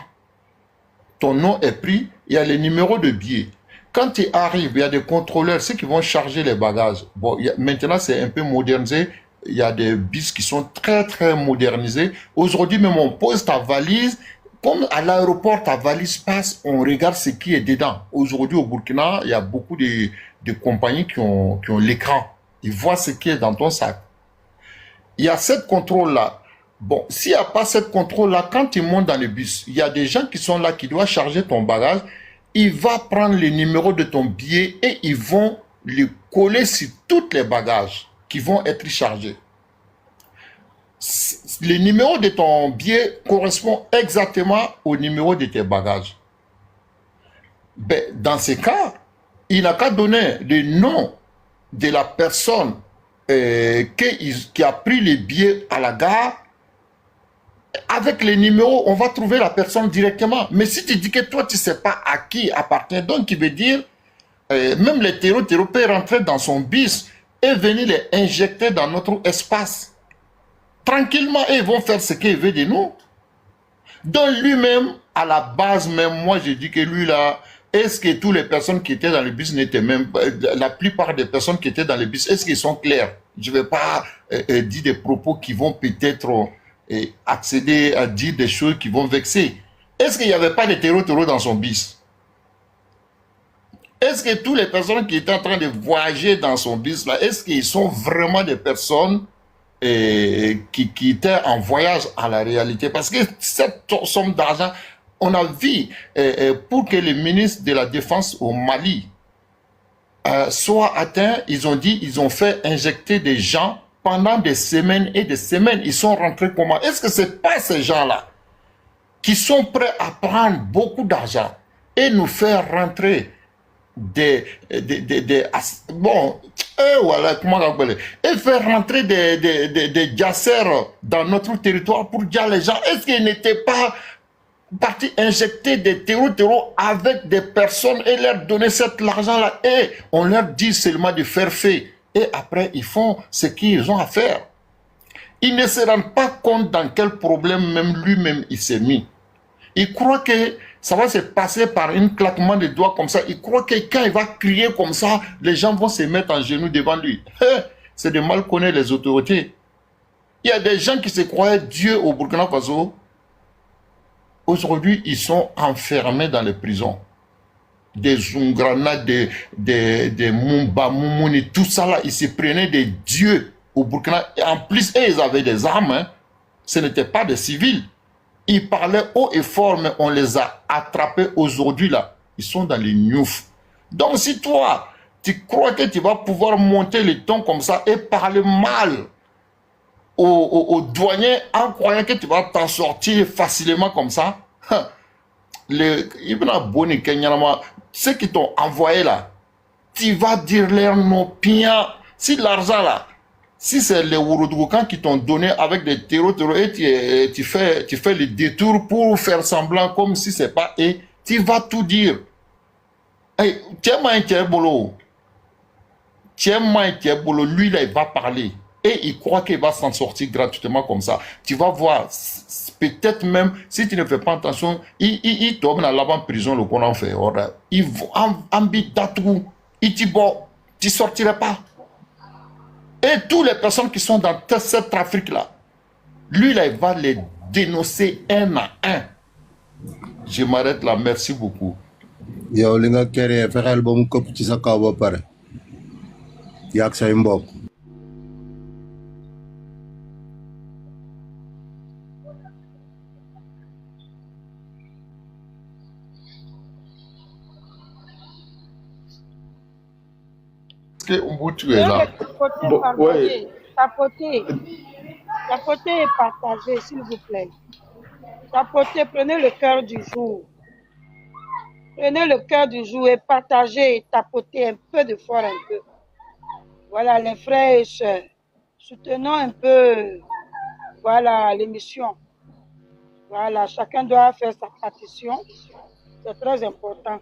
S6: Ton nom est pris, il y a les numéros de billets. Quand tu arrives, il y a des contrôleurs, ceux qui vont charger les bagages. Bon, maintenant, c'est un peu modernisé. Il y a des bus qui sont très, très modernisés. Aujourd'hui, même on pose ta valise. Comme à l'aéroport, ta valise passe, on regarde ce qui est dedans. Aujourd'hui, au Burkina, il y a beaucoup de compagnies qui ont l'écran. Ils voient ce qui est dans ton sac. Il y a cette contrôle-là. Bon, s'il n'y a pas cette contrôle-là, quand tu montes dans le bus, il y a des gens qui sont là, qui doivent charger ton bagage. Il va prendre le numéro de ton billet et ils vont le coller sur tous les bagages qui vont être chargés. Le numéro de ton billet correspond exactement au numéro de tes bagages. Ben, dans ce cas, il n'a qu'à donner le nom de la personne qui a pris le billet à la gare. Avec les numéros, on va trouver la personne directement. Mais si tu dis que toi, tu ne sais pas à qui appartient, donc il veut dire, même les terreaux peuvent rentrer dans son bus et venir les injecter dans notre espace. Tranquillement, et ils vont faire ce qu'ils veulent de nous. Donc lui-même, à la base même, moi je dis que lui là, est-ce que toutes les personnes qui étaient dans le bus n'étaient même pas, la plupart des personnes qui étaient dans le bus, est-ce qu'ils sont clairs? Je ne vais pas dire des propos qui vont peut-être accéder à dire des choses qui vont vexer. Est-ce qu'il n'y avait pas de terreaux dans son bus? Est-ce que toutes les personnes qui étaient en train de voyager dans son bus là, est-ce qu'ils sont vraiment des personnes qui étaient en voyage à la réalité? Parce que cette somme d'argent, on a vu pour que le ministre de la Défense au Mali soit atteint, ils ont dit, ils ont fait injecter des gens pendant des semaines et des semaines. Ils sont rentrés comment? Est-ce que c'est pas ces gens-là qui sont prêts à prendre beaucoup d'argent et nous faire rentrer voilà, comment on appelle, et faire rentrer des jassers dans notre territoire pour dire les gens, est-ce qu'ils n'étaient pas partis injecter des terreaux avec des personnes et leur donner cet argent-là et on leur dit seulement de faire fait et après ils font ce qu'ils ont à faire. Ils ne se rendent pas compte dans quel problème même lui-même il s'est mis. Il croit que ça va se passer par un claquement de doigts comme ça. Il croit que quand il va crier comme ça, les gens vont se mettre en genoux devant lui. C'est de mal connaître les autorités. Il y a des gens qui se croyaient Dieu au Burkina Faso. Aujourd'hui, ils sont enfermés dans les prisons. Des Zungrana, des Mumba, Moumouni, tout ça là, ils se prenaient des dieux au Burkina. Et en plus, ils avaient des armes. Hein. Ce n'étaient pas des civils. Ils parlaient haut et fort, mais on les a attrapés aujourd'hui là. Ils sont dans les newfs. Donc si toi, tu crois que tu vas pouvoir monter les tons comme ça et parler mal aux douaniers en croyant que tu vas t'en sortir facilement comme ça, ceux qui t'ont envoyé là, tu vas dire leur nom pien. Si l'argent là, si c'est les Ouroudoukan qui t'ont donné avec des terreaux et tu fais les détours pour faire semblant comme si c'est pas et tu vas tout dire. Hey, lui là il va parler et il croit qu'il va s'en sortir gratuitement comme ça. Tu vas voir, peut-être même si tu ne fais pas attention, il tombe dans la prison le qu'on en fait. Il va en bidatou, il dit bon, tu sortiras pas. Et toutes les personnes qui sont dans cette trafic là, lui là il va les dénoncer un à un. Je m'arrête là, merci beaucoup.
S7: Yow li nga créé fexeel ba mu këpp ci sa kaw ba pare yàgg say mbokk.
S6: Que Ubuntu est là.
S8: Tapoter et partager, s'il vous plaît. Tapoter, prenez le cœur du jour. Prenez le cœur du jour et partagez et tapotez un peu de fort, un peu. Voilà, les frères et sœurs. Soutenons un peu, voilà, l'émission. Voilà, chacun doit faire sa partition. C'est très important.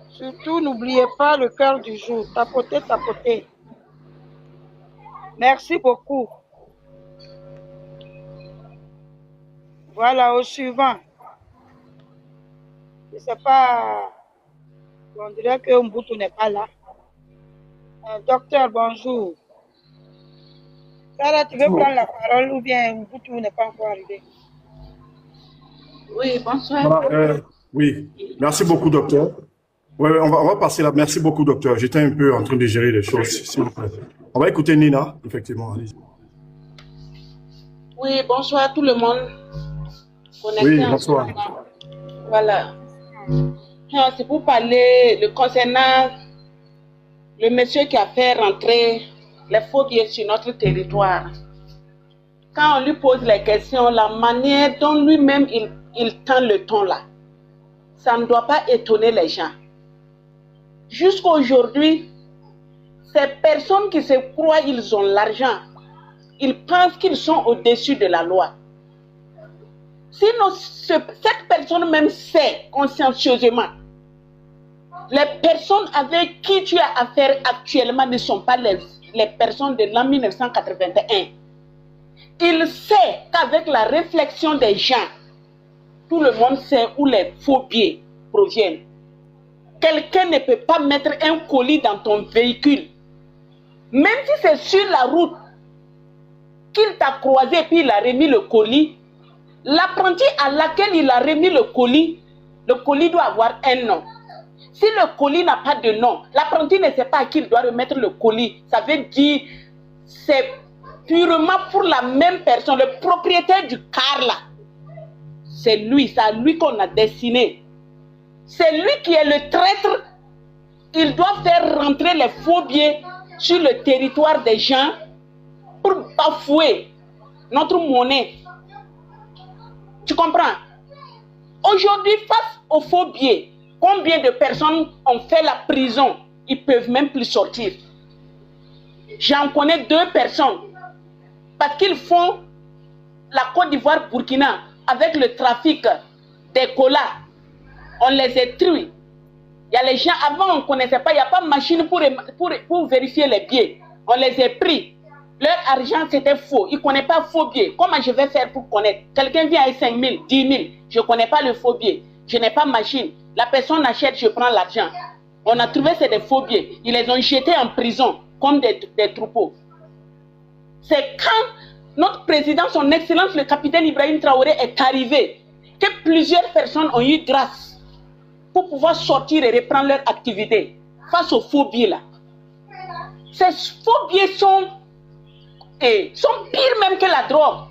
S8: Surtout, n'oubliez pas le cœur du jour. Tapotez, tapotez. Merci beaucoup. Voilà, au suivant. Je ne sais pas, on dirait que Mbutu n'est pas là. Docteur, bonjour. Sarah, tu veux prendre la parole ou bien Mbutu n'est pas encore arrivé?
S9: Oui, bonsoir.
S1: Voilà, oui, merci beaucoup, docteur. Oui, on va passer là. Merci beaucoup, docteur. J'étais un peu en train de gérer les choses, s'il vous plaît. On va écouter Nina, effectivement. Allez-y.
S9: Oui, bonsoir tout le monde.
S1: Oui, bonsoir.
S9: Voilà. C'est pour parler concernant le monsieur qui a fait rentrer les faux billets sur notre territoire. Quand on lui pose les questions, la manière dont lui-même il tend le ton là, ça ne doit pas étonner les gens. Jusqu'à aujourd'hui, ces personnes qui se croient ils ont l'argent, ils pensent qu'ils sont au-dessus de la loi. Sinon, cette personne même sait consciencieusement, les personnes avec qui tu as affaire actuellement ne sont pas les personnes de l'an 1981. Il sait qu'avec la réflexion des gens, tout le monde sait où les faux billets proviennent. Quelqu'un ne peut pas mettre un colis dans ton véhicule. Même si c'est sur la route qu'il t'a croisé et puis il a remis le colis, l'apprenti à laquelle il a remis le colis doit avoir un nom. Si le colis n'a pas de nom, l'apprenti ne sait pas à qui il doit remettre le colis. Ça veut dire c'est purement pour la même personne, le propriétaire du car là. C'est à lui qu'on a destiné. C'est lui qui est le traître. Il doit faire rentrer les faux billets sur le territoire des gens pour bafouer notre monnaie. Tu comprends? Aujourd'hui, face aux faux billets, combien de personnes ont fait la prison? Ils ne peuvent même plus sortir. J'en connais 2 personnes. Parce qu'ils font la Côte d'Ivoire-Burkina avec le trafic des colas. On les a tués. Il y a les gens, avant on ne connaissait pas, il n'y a pas de machine pour vérifier les billets. On les a pris. Leur argent c'était faux. Ils ne connaissent pas faux billets. Comment je vais faire pour connaître? Quelqu'un vient avec 5 000, 10 000. Je ne connais pas le faux billet. Je n'ai pas de machine. La personne achète, je prends l'argent. On a trouvé c'est des faux billets. Ils les ont jetés en prison comme des troupeaux. C'est quand notre président, son excellence, le capitaine Ibrahim Traoré est arrivé que plusieurs personnes ont eu grâce pour pouvoir sortir et reprendre leur activité face aux faux billets là. Ces faux billets sont pires même que la drogue.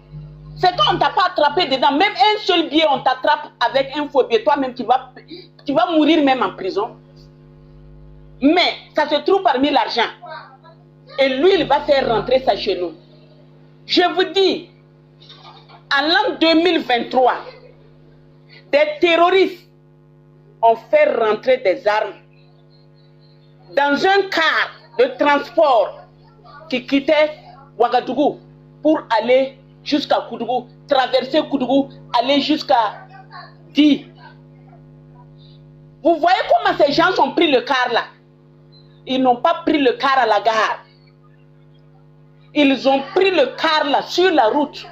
S9: C'est quand on ne t'a pas attrapé dedans. Même un seul billet, on t'attrape avec un faux billet. Toi-même, tu vas mourir même en prison. Mais ça se trouve parmi l'argent. Et lui, il va faire rentrer ça chez nous. Je vous dis, en l'an 2023, des terroristes ont fait rentrer des armes dans un car de transport qui quittait Ouagadougou pour aller jusqu'à Koudougou, traverser Koudougou, aller jusqu'à Di. Vous voyez comment ces gens ont pris le car là? Ils n'ont pas pris le car à la gare. Ils ont pris le car là sur la route.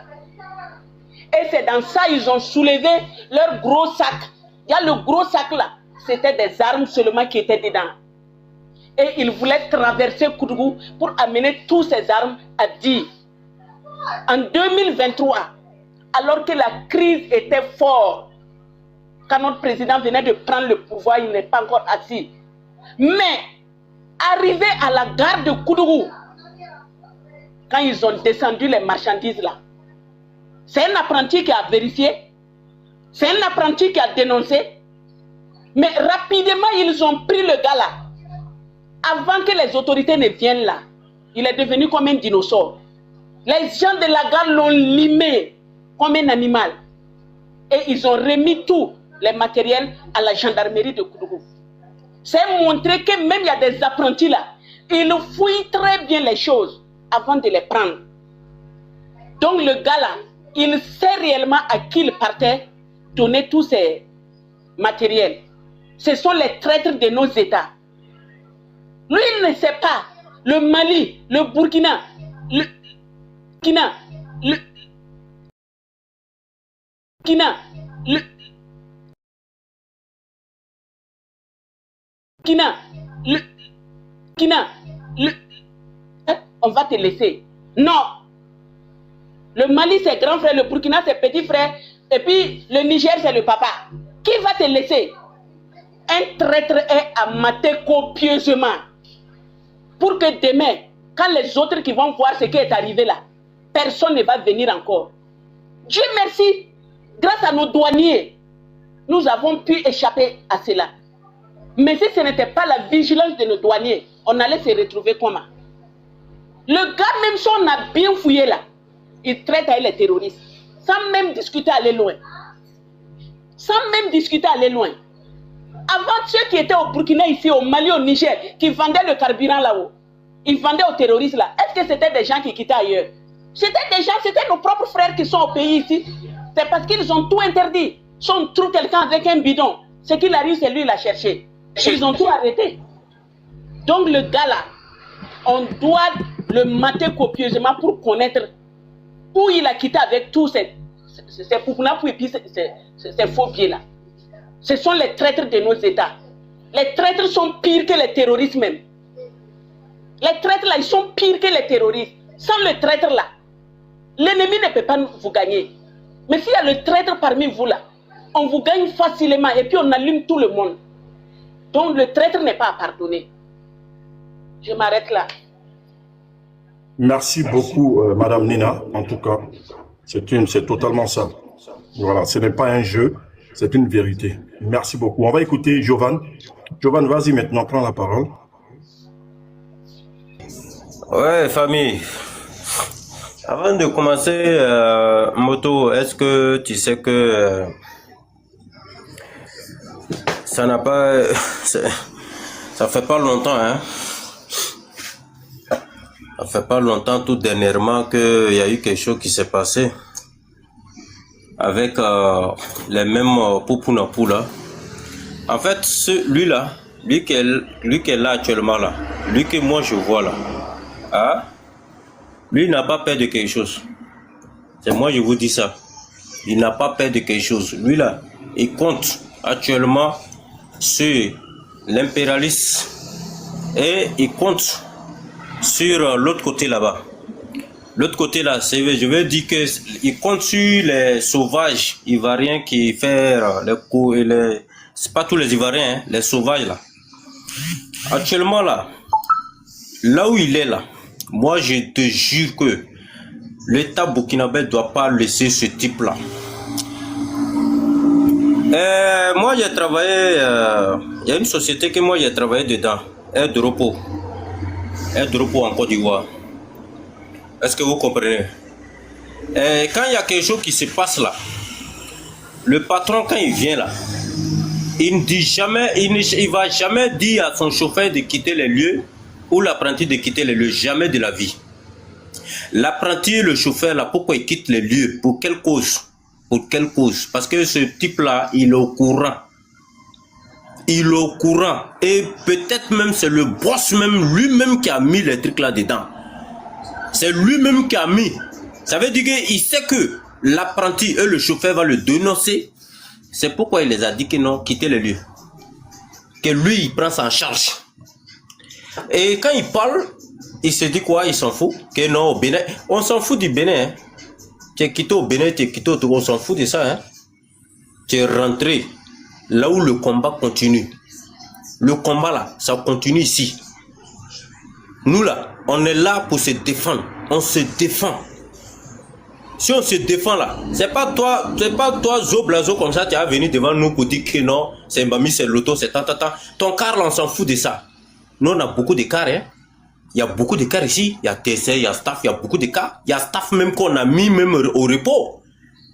S9: Et c'est dans ça qu'ils ont soulevé leur gros sac. Il y a le gros sac là. C'était des armes seulement qui étaient dedans. Et ils voulaient traverser Koudougou pour amener toutes ces armes à Di. En 2023, alors que la crise était forte, quand notre président venait de prendre le pouvoir, il n'est pas encore assis. Mais, arrivé à la gare de Koudougou, quand ils ont descendu les marchandises là, c'est un apprenti qui a vérifié, c'est un apprenti qui a dénoncé, mais rapidement ils ont pris le gars là. Avant que les autorités ne viennent là, il est devenu comme un dinosaure. Les gens de la gare l'ont limé comme un animal. Et ils ont remis tous les matériels à la gendarmerie de Koudougou. C'est montrer que même il y a des apprentis là, ils fouillent très bien les choses avant de les prendre. Donc le gars là, il sait réellement à qui il partait donner tous ces matériels. Ce sont les traîtres de nos États. Lui, il ne sait pas. Le Mali, le Burkina, le Burkina, le Burkina, le Burkina, le Burkina, le... On va te laisser. Non. Le Mali, c'est grand frère, le Burkina, c'est petit frère, et puis le Niger, c'est le papa. Qui va te laisser? Un traître est amaté copieusement pour que demain, quand les autres qui vont voir ce qui est arrivé là, personne ne va venir encore. Dieu merci, grâce à nos douaniers, nous avons pu échapper à cela. Mais si ce n'était pas la vigilance de nos douaniers, on allait se retrouver comment? Le gars, même si on a bien fouillé là, il traite avec les terroristes, sans même discuter aller loin. Sans même discuter aller loin. Avant, ceux qui étaient au Burkina ici, au Mali, au Niger, qui vendaient le carburant là-haut, ils vendaient aux terroristes là. Est-ce que c'était des gens qui quittaient ailleurs? C'était des gens, c'était nos propres frères qui sont au pays ici. C'est parce qu'ils ont tout interdit. Si on trouve quelqu'un avec un bidon, ce qu'il arrive, c'est lui qui l'a cherché. Ils ont tout arrêté. Donc le gars là, on doit le mater copieusement pour connaître où il a quitté avec tous ces poupounapou et puis ces faux billets là. Ce sont les traîtres de nos États. Les traîtres sont pires que les terroristes même. Les traîtres là, ils sont pires que les terroristes. Sans le traître là, l'ennemi ne peut pas vous gagner. Mais s'il y a le traître parmi vous là, on vous gagne facilement et puis on allume tout le monde. Donc le traître n'est pas à pardonner. Je m'arrête là.
S1: Merci beaucoup, Madame Nina. En tout cas, c'est totalement ça. Voilà, ce n'est pas un jeu, c'est une vérité. Merci beaucoup. On va écouter Jovan. Jovan, vas-y maintenant, prends la parole.
S3: Ouais, famille. Avant de commencer, Moto, est-ce que tu sais que ça n'a pas... Ça fait pas longtemps, hein? Ça fait pas longtemps, tout dernièrement, qu'il y a eu quelque chose qui s'est passé avec les mêmes Poupounapou là. En fait, lui-là, lui qui est là actuellement là, lui que moi je vois là, hein? Lui il n'a pas peur de quelque chose. C'est moi je vous dis ça. Il n'a pas peur de quelque chose. Lui là, il compte actuellement sur l'impérialisme et il compte sur l'autre côté là-bas. L'autre côté là, je veux dire qu'il compte sur les sauvages ivoiriens qui font les coups et les... C'est pas tous les ivoiriens, hein, les sauvages là. Actuellement là où il est là, moi je te jure que L'État burkinabé ne doit pas laisser ce type-là. Moi, j'ai travaillé, il y a une société que moi j'ai travaillé dedans, Aide de repos en Côte d'Ivoire. Est-ce que vous comprenez? Quand il y a quelque chose qui se passe là, le patron, quand il vient là, il ne dit jamais, il va jamais dire à son chauffeur de quitter les lieux ou l'apprenti de quitter les lieux, jamais de la vie. L'apprenti et le chauffeur là, pourquoi il quitte les lieux? Pour quelle cause? Pour quelle cause? Parce que ce type-là, il est au courant. Il est au courant. Et peut-être même c'est le boss même, lui-même qui a mis les trucs là-dedans. C'est lui-même qui a mis. Ça veut dire qu'il sait que l'apprenti et le chauffeur va le dénoncer. C'est pourquoi il les a dit que non, quittez les lieux. Que lui, il prend ça en charge. Et quand il parle, il se dit quoi? Il s'en fout. Que non, au Bénin, on s'en fout du Bénin. Hein. Tu es quitté au Bénin, tu es quitté au Togo, on s'en fout de ça. Hein. Tu es rentré là où le combat continue. Le combat là, ça continue ici. Nous là, on est là pour se défendre. On se défend. Si on se défend là, c'est pas toi Zo Blazo comme ça, tu es venu devant nous pour dire que non, c'est Mbami, c'est l'auto, c'est tant. Ton car là, on s'en fout de ça. Nous, on a beaucoup de cars, hein. Il y a beaucoup de cars ici. Il y a TC, il y a staff, il y a beaucoup de cars. Il y a staff même qu'on a mis même au repos.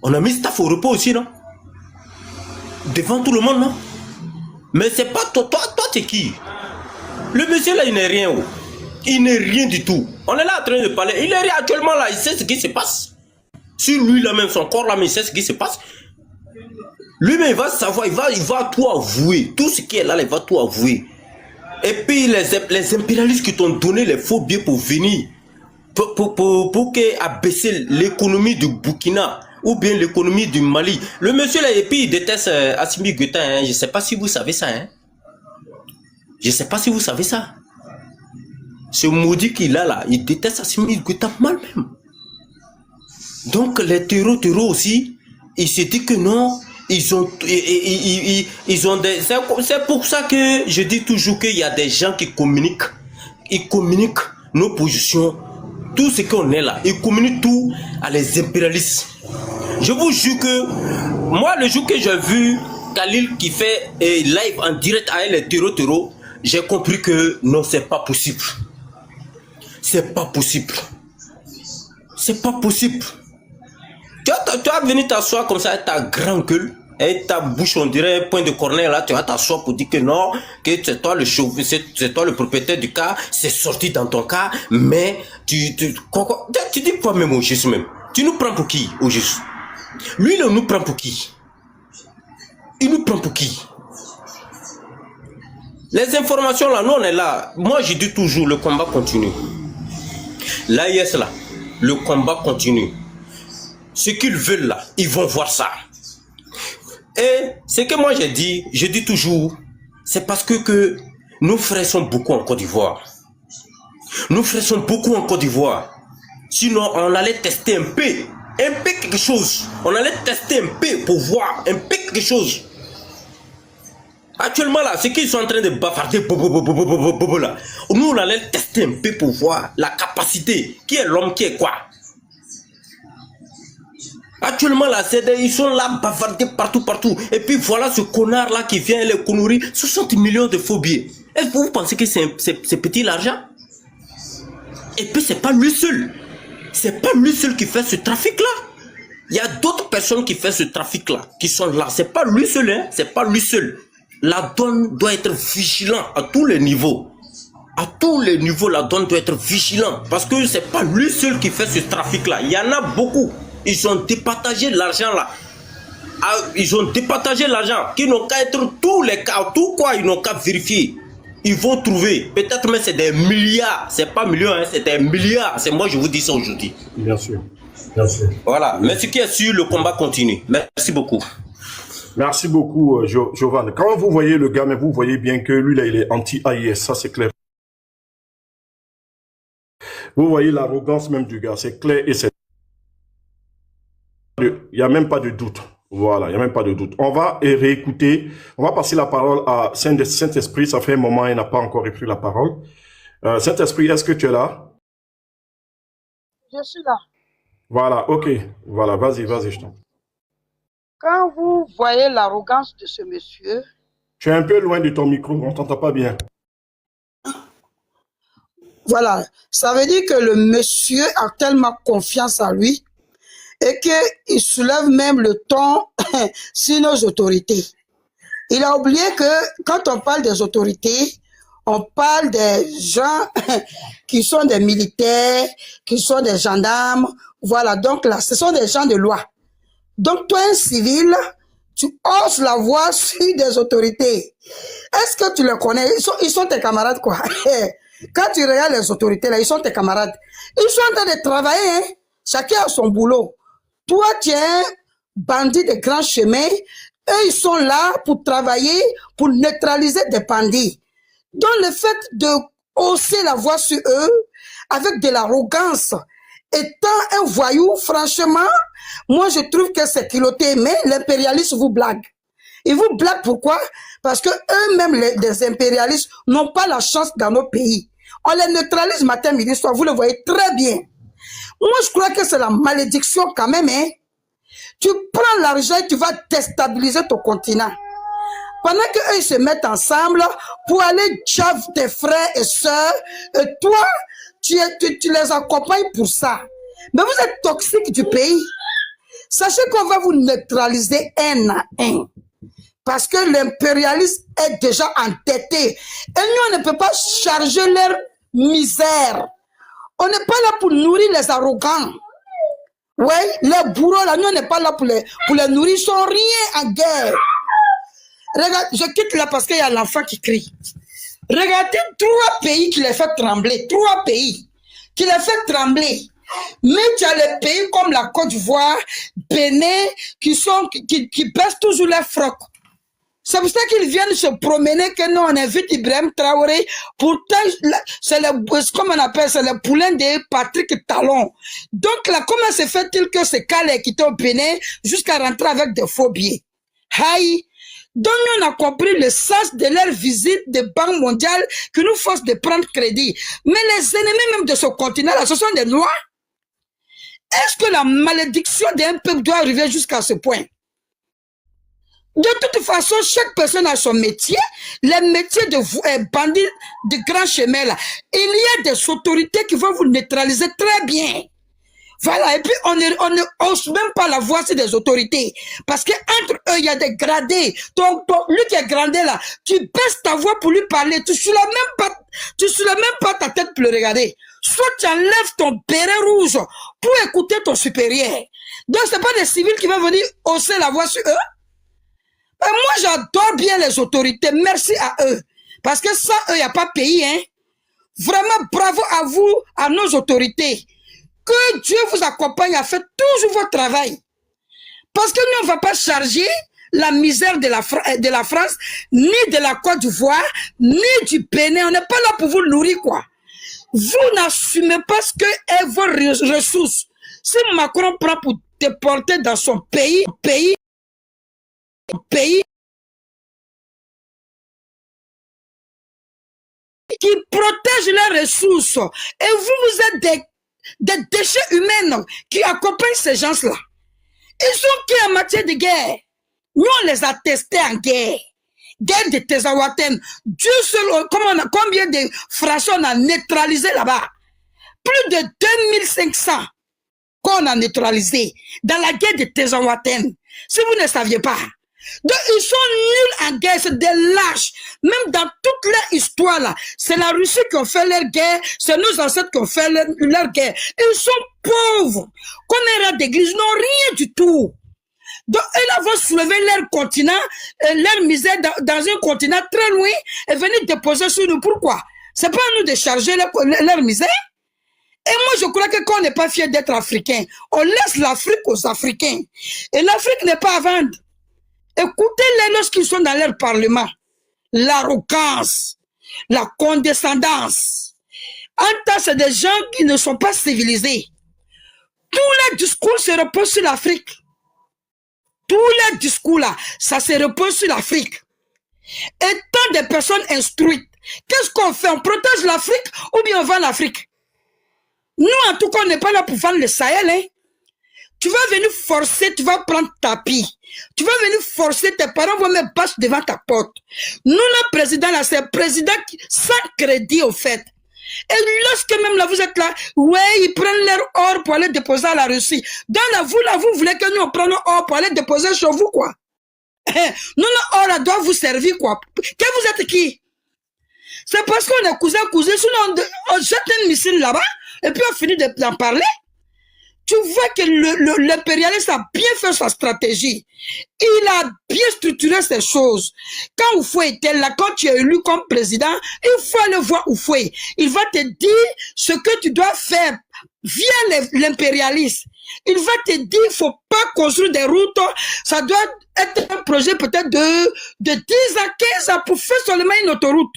S3: On a mis staff au repos aussi, non? Devant tout le monde, non? Mais c'est pas toi, t'es qui? Le monsieur là, il n'est rien. Oh. Il n'est rien du tout. On est là en train de parler. Il est rien actuellement là, il sait ce qui se passe. Sur lui là même, son corps là, mais il sait ce qui se passe. Lui-même, il va savoir, il va tout avouer. Tout ce qui est là, il va tout avouer. Et puis les impérialistes qui t'ont donné les faux billets pour venir, pour abaisser l'économie du Burkina ou bien l'économie du Mali. Le monsieur là, et puis il déteste Assimi Goïta. Hein. Je ne sais pas si vous savez ça. Hein. Je ne sais pas si vous savez ça. Ce maudit qu'il a là, il déteste Assimi Goïta mal même. Donc les terreaux aussi, il se dit que non. Ils ont des... C'est pour ça que je dis toujours qu'il y a des gens qui communiquent. Ils communiquent nos positions. Tout ce qu'on est là. Ils communiquent tout à les impérialistes. Je vous jure que... Moi, le jour que j'ai vu Khalil qui fait live en direct avec les terreaux, j'ai compris que non, c'est pas possible. C'est pas possible. C'est pas possible. Tu vas venir t'asseoir comme ça avec ta grande gueule et ta bouche, on dirait un point de cornet là, tu vas t'asseoir pour dire que non, que c'est toi le chauffeur, c'est toi le propriétaire du car, c'est sorti dans ton cas, mais tu dis quoi même au juste même? Tu nous prends pour qui au juste? Lui, il nous prend pour qui? Il nous prend pour qui? Les informations là, nous on est là. Moi je dis toujours, le combat continue. L'AIS là, le combat continue. Ce qu'ils veulent là, ils vont voir ça. Et ce que moi je dis toujours, c'est parce que nos frères sont beaucoup en Côte d'Ivoire. Nos frères sont beaucoup en Côte d'Ivoire. Sinon, on allait tester un peu quelque chose. On allait tester un peu pour voir un peu quelque chose. Actuellement là, ce qu'ils sont en train de bavarder, là, nous on allait tester un peu pour voir la capacité. Qui est l'homme, qui est quoi? Actuellement là, ils sont là bavardés partout. Et puis voilà ce connard là qui vient les conneries, 60 millions de faux billets. Est-ce que vous pensez que c'est petit l'argent? Et puis c'est pas lui seul. C'est pas lui seul qui fait ce trafic là. Il y a d'autres personnes qui font ce trafic là, qui sont là. C'est pas lui seul, hein. C'est pas lui seul. La donne doit être vigilante à tous les niveaux. À tous les niveaux, la donne doit être vigilante. Parce que c'est pas lui seul qui fait ce trafic là. Il y en a beaucoup. Ils ont départagé l'argent là. Ils ont départagé l'argent. Qui n'ont qu'à être tous les cas, tout quoi, ils n'ont qu'à vérifier. Ils vont trouver. Peut-être même c'est des milliards. C'est pas millions, hein, c'est des milliards. C'est moi, je vous dis ça aujourd'hui.
S1: Bien sûr. Bien sûr.
S3: Voilà. Mais ce qui est sûr, le combat continue. Merci beaucoup.
S1: Merci beaucoup, Jovan. Quand vous voyez le gars, mais vous voyez bien que lui là, il est anti-AIS. Ça, c'est clair. Vous voyez l'arrogance même du gars. C'est clair et c'est... Il n'y a même pas de doute. Voilà, il n'y a même pas de doute. On va réécouter. On va passer la parole à Saint-Esprit. Ça fait un moment, il n'a pas encore repris la parole. Saint-Esprit, est-ce que tu es là?
S8: Je suis là.
S1: Voilà, ok. Voilà, vas-y, je t'en prie.
S8: Quand vous voyez l'arrogance de ce monsieur,
S1: Tu es un peu loin de ton micro, on t'entend pas bien.
S8: voilà, ça veut dire que le monsieur a tellement confiance en lui et qu'il soulève même le ton sur nos autorités. Il a oublié que quand on parle des autorités, on parle des gens qui sont des militaires, qui sont des gendarmes. Voilà, donc là, ce sont des gens de loi. Donc toi, un civil, tu oses la voix sur des autorités. Est-ce que tu les connais? Ils sont tes camarades, quoi. Quand tu regardes les autorités, là, ils sont tes camarades. Ils sont en train de travailler, hein? Chacun a son boulot. Toi, tu es un bandit de grand chemin. Eux, ils sont là pour travailler, pour neutraliser des bandits. Donc, le fait de hausser la voix sur eux, avec de l'arrogance, étant un voyou, franchement, moi, je trouve que c'est culotté. Mais l'impérialiste vous blague. Ils vous blaguent pourquoi? Parce que eux-mêmes, les impérialistes, n'ont pas la chance dans nos pays. On les neutralise matin, midi, soir. Vous le voyez très bien. Moi, je crois que c'est la malédiction quand même, hein. Tu prends l'argent et tu vas déstabiliser ton continent. Pendant qu'eux se mettent ensemble pour aller tchave tes frères et sœurs, et toi, tu les accompagnes pour ça. Mais vous êtes toxique du pays. Sachez qu'on va vous neutraliser un à un. Parce que l'impérialisme est déjà entêté. Et nous, on ne peut pas charger leur misère. On n'est pas là pour nourrir les arrogants. Oui, les bourreaux, là, nous, on n'est pas là pour les nourrir. Ils sont rien en guerre. Regarde, je quitte là parce qu'il y a l'enfant qui crie. Regardez 3 pays qui les fait trembler. 3 pays qui les fait trembler. Mais tu as les pays comme la Côte d'Ivoire, Bénin, qui baissent toujours les frocs. C'est pour ça qu'ils viennent se promener que nous, on invite Ibrahim Traoré. Pourtant, c'est comme on appelle, c'est le poulain de Patrick Talon. Donc là, comment se fait-il que ces cas les quitté au Bénin jusqu'à rentrer avec des faux billets? Aïe! Donc nous, on a compris le sens de leur visite de Banque mondiale qui nous force de prendre crédit. Mais les ennemis même de ce continent-là, ce sont des Noirs. Est-ce que la malédiction d'un peuple doit arriver jusqu'à ce point? De toute façon, chaque personne a son métier. Les métiers de bandits de grand chemin là. Il y a des autorités qui vont vous neutraliser très bien. Voilà, et puis on ne ose même pas la voix sur des autorités. Parce qu'entre eux, il y a des gradés. Donc, lui qui est gradé là, tu baisses ta voix pour lui parler. Tu soulèves même pas ta tête pour le regarder. Soit tu enlèves ton béret rouge pour écouter ton supérieur. Donc, c'est pas des civils qui vont venir hausser la voix sur eux. Et moi, j'adore bien les autorités. Merci à eux. Parce que sans eux, il n'y a pas pays, hein. Vraiment, bravo à vous, à nos autorités. Que Dieu vous accompagne à faire toujours votre travail. Parce que nous, on ne va pas charger la misère de la France, ni de la Côte d'Ivoire, ni du Bénin. On n'est pas là pour vous nourrir, quoi. Vous n'assumez pas ce que est vos ressources. Si Macron prend pour déporter dans son pays qui protège les ressources, et vous êtes des déchets humains qui accompagnent ces gens-là. Ils sont qui en matière de guerre? Nous, on les a testés en guerre. Guerre de Tezawatem. Dieu seul, combien de Français on a neutralisé là-bas? Plus de 2500 qu'on a neutralisé dans la guerre de Tezawatem. Si vous ne saviez pas. Donc, ils sont nuls en guerre, c'est des lâches. Même dans toute leur histoire, là, c'est la Russie qui a fait leur guerre, c'est nos ancêtres qui ont fait leur guerre. Ils sont pauvres. Comme un rat d'église, ils n'ont rien du tout. Donc, ils vont soulever leur continent, leur misère dans un continent très loin et venir déposer sur nous. Pourquoi? C'est pas à nous de charger leur misère. Et moi, je crois que quand on n'est pas fier d'être africain, on laisse l'Afrique aux Africains. Et l'Afrique n'est pas à vendre. Écoutez-les lorsqu'ils sont dans leur parlement. L'arrogance, la condescendance. En tant c'est des gens qui ne sont pas civilisés. Tous les discours se reposent sur l'Afrique. Tous les discours là, ça se repose sur l'Afrique. Étant des personnes instruites, qu'est-ce qu'on fait? On protège l'Afrique ou bien on vend l'Afrique? Nous, en tout cas, on n'est pas là pour vendre le Sahel. Hein?
S10: Tu vas venir forcer, tu vas prendre tapis. Tu vas venir forcer, tes parents vont mettre bâche devant ta porte. Nous, le président, là, c'est un président sans crédit, au fait. Et lorsque même là, vous êtes là, ouais, ils prennent leur or pour aller déposer à la Russie. Donc là, vous voulez que nous, on prenne notre or pour aller déposer chez vous, quoi. Nous, notre or, là, doit vous servir, quoi. Que vous êtes qui? C'est parce qu'on est cousin, sinon on jette un missile là-bas, et puis on finit d'en parler. Tu vois que l'impérialiste a bien fait sa stratégie. Il a bien structuré ces choses. Quand Oufoué était là, quand tu es élu comme président, il faut aller voir Oufoué. Il va te dire ce que tu dois faire via l'impérialisme. Il va te dire, il ne faut pas construire des routes. Ça doit être un projet peut-être de 10 à 15 ans pour faire seulement une autoroute.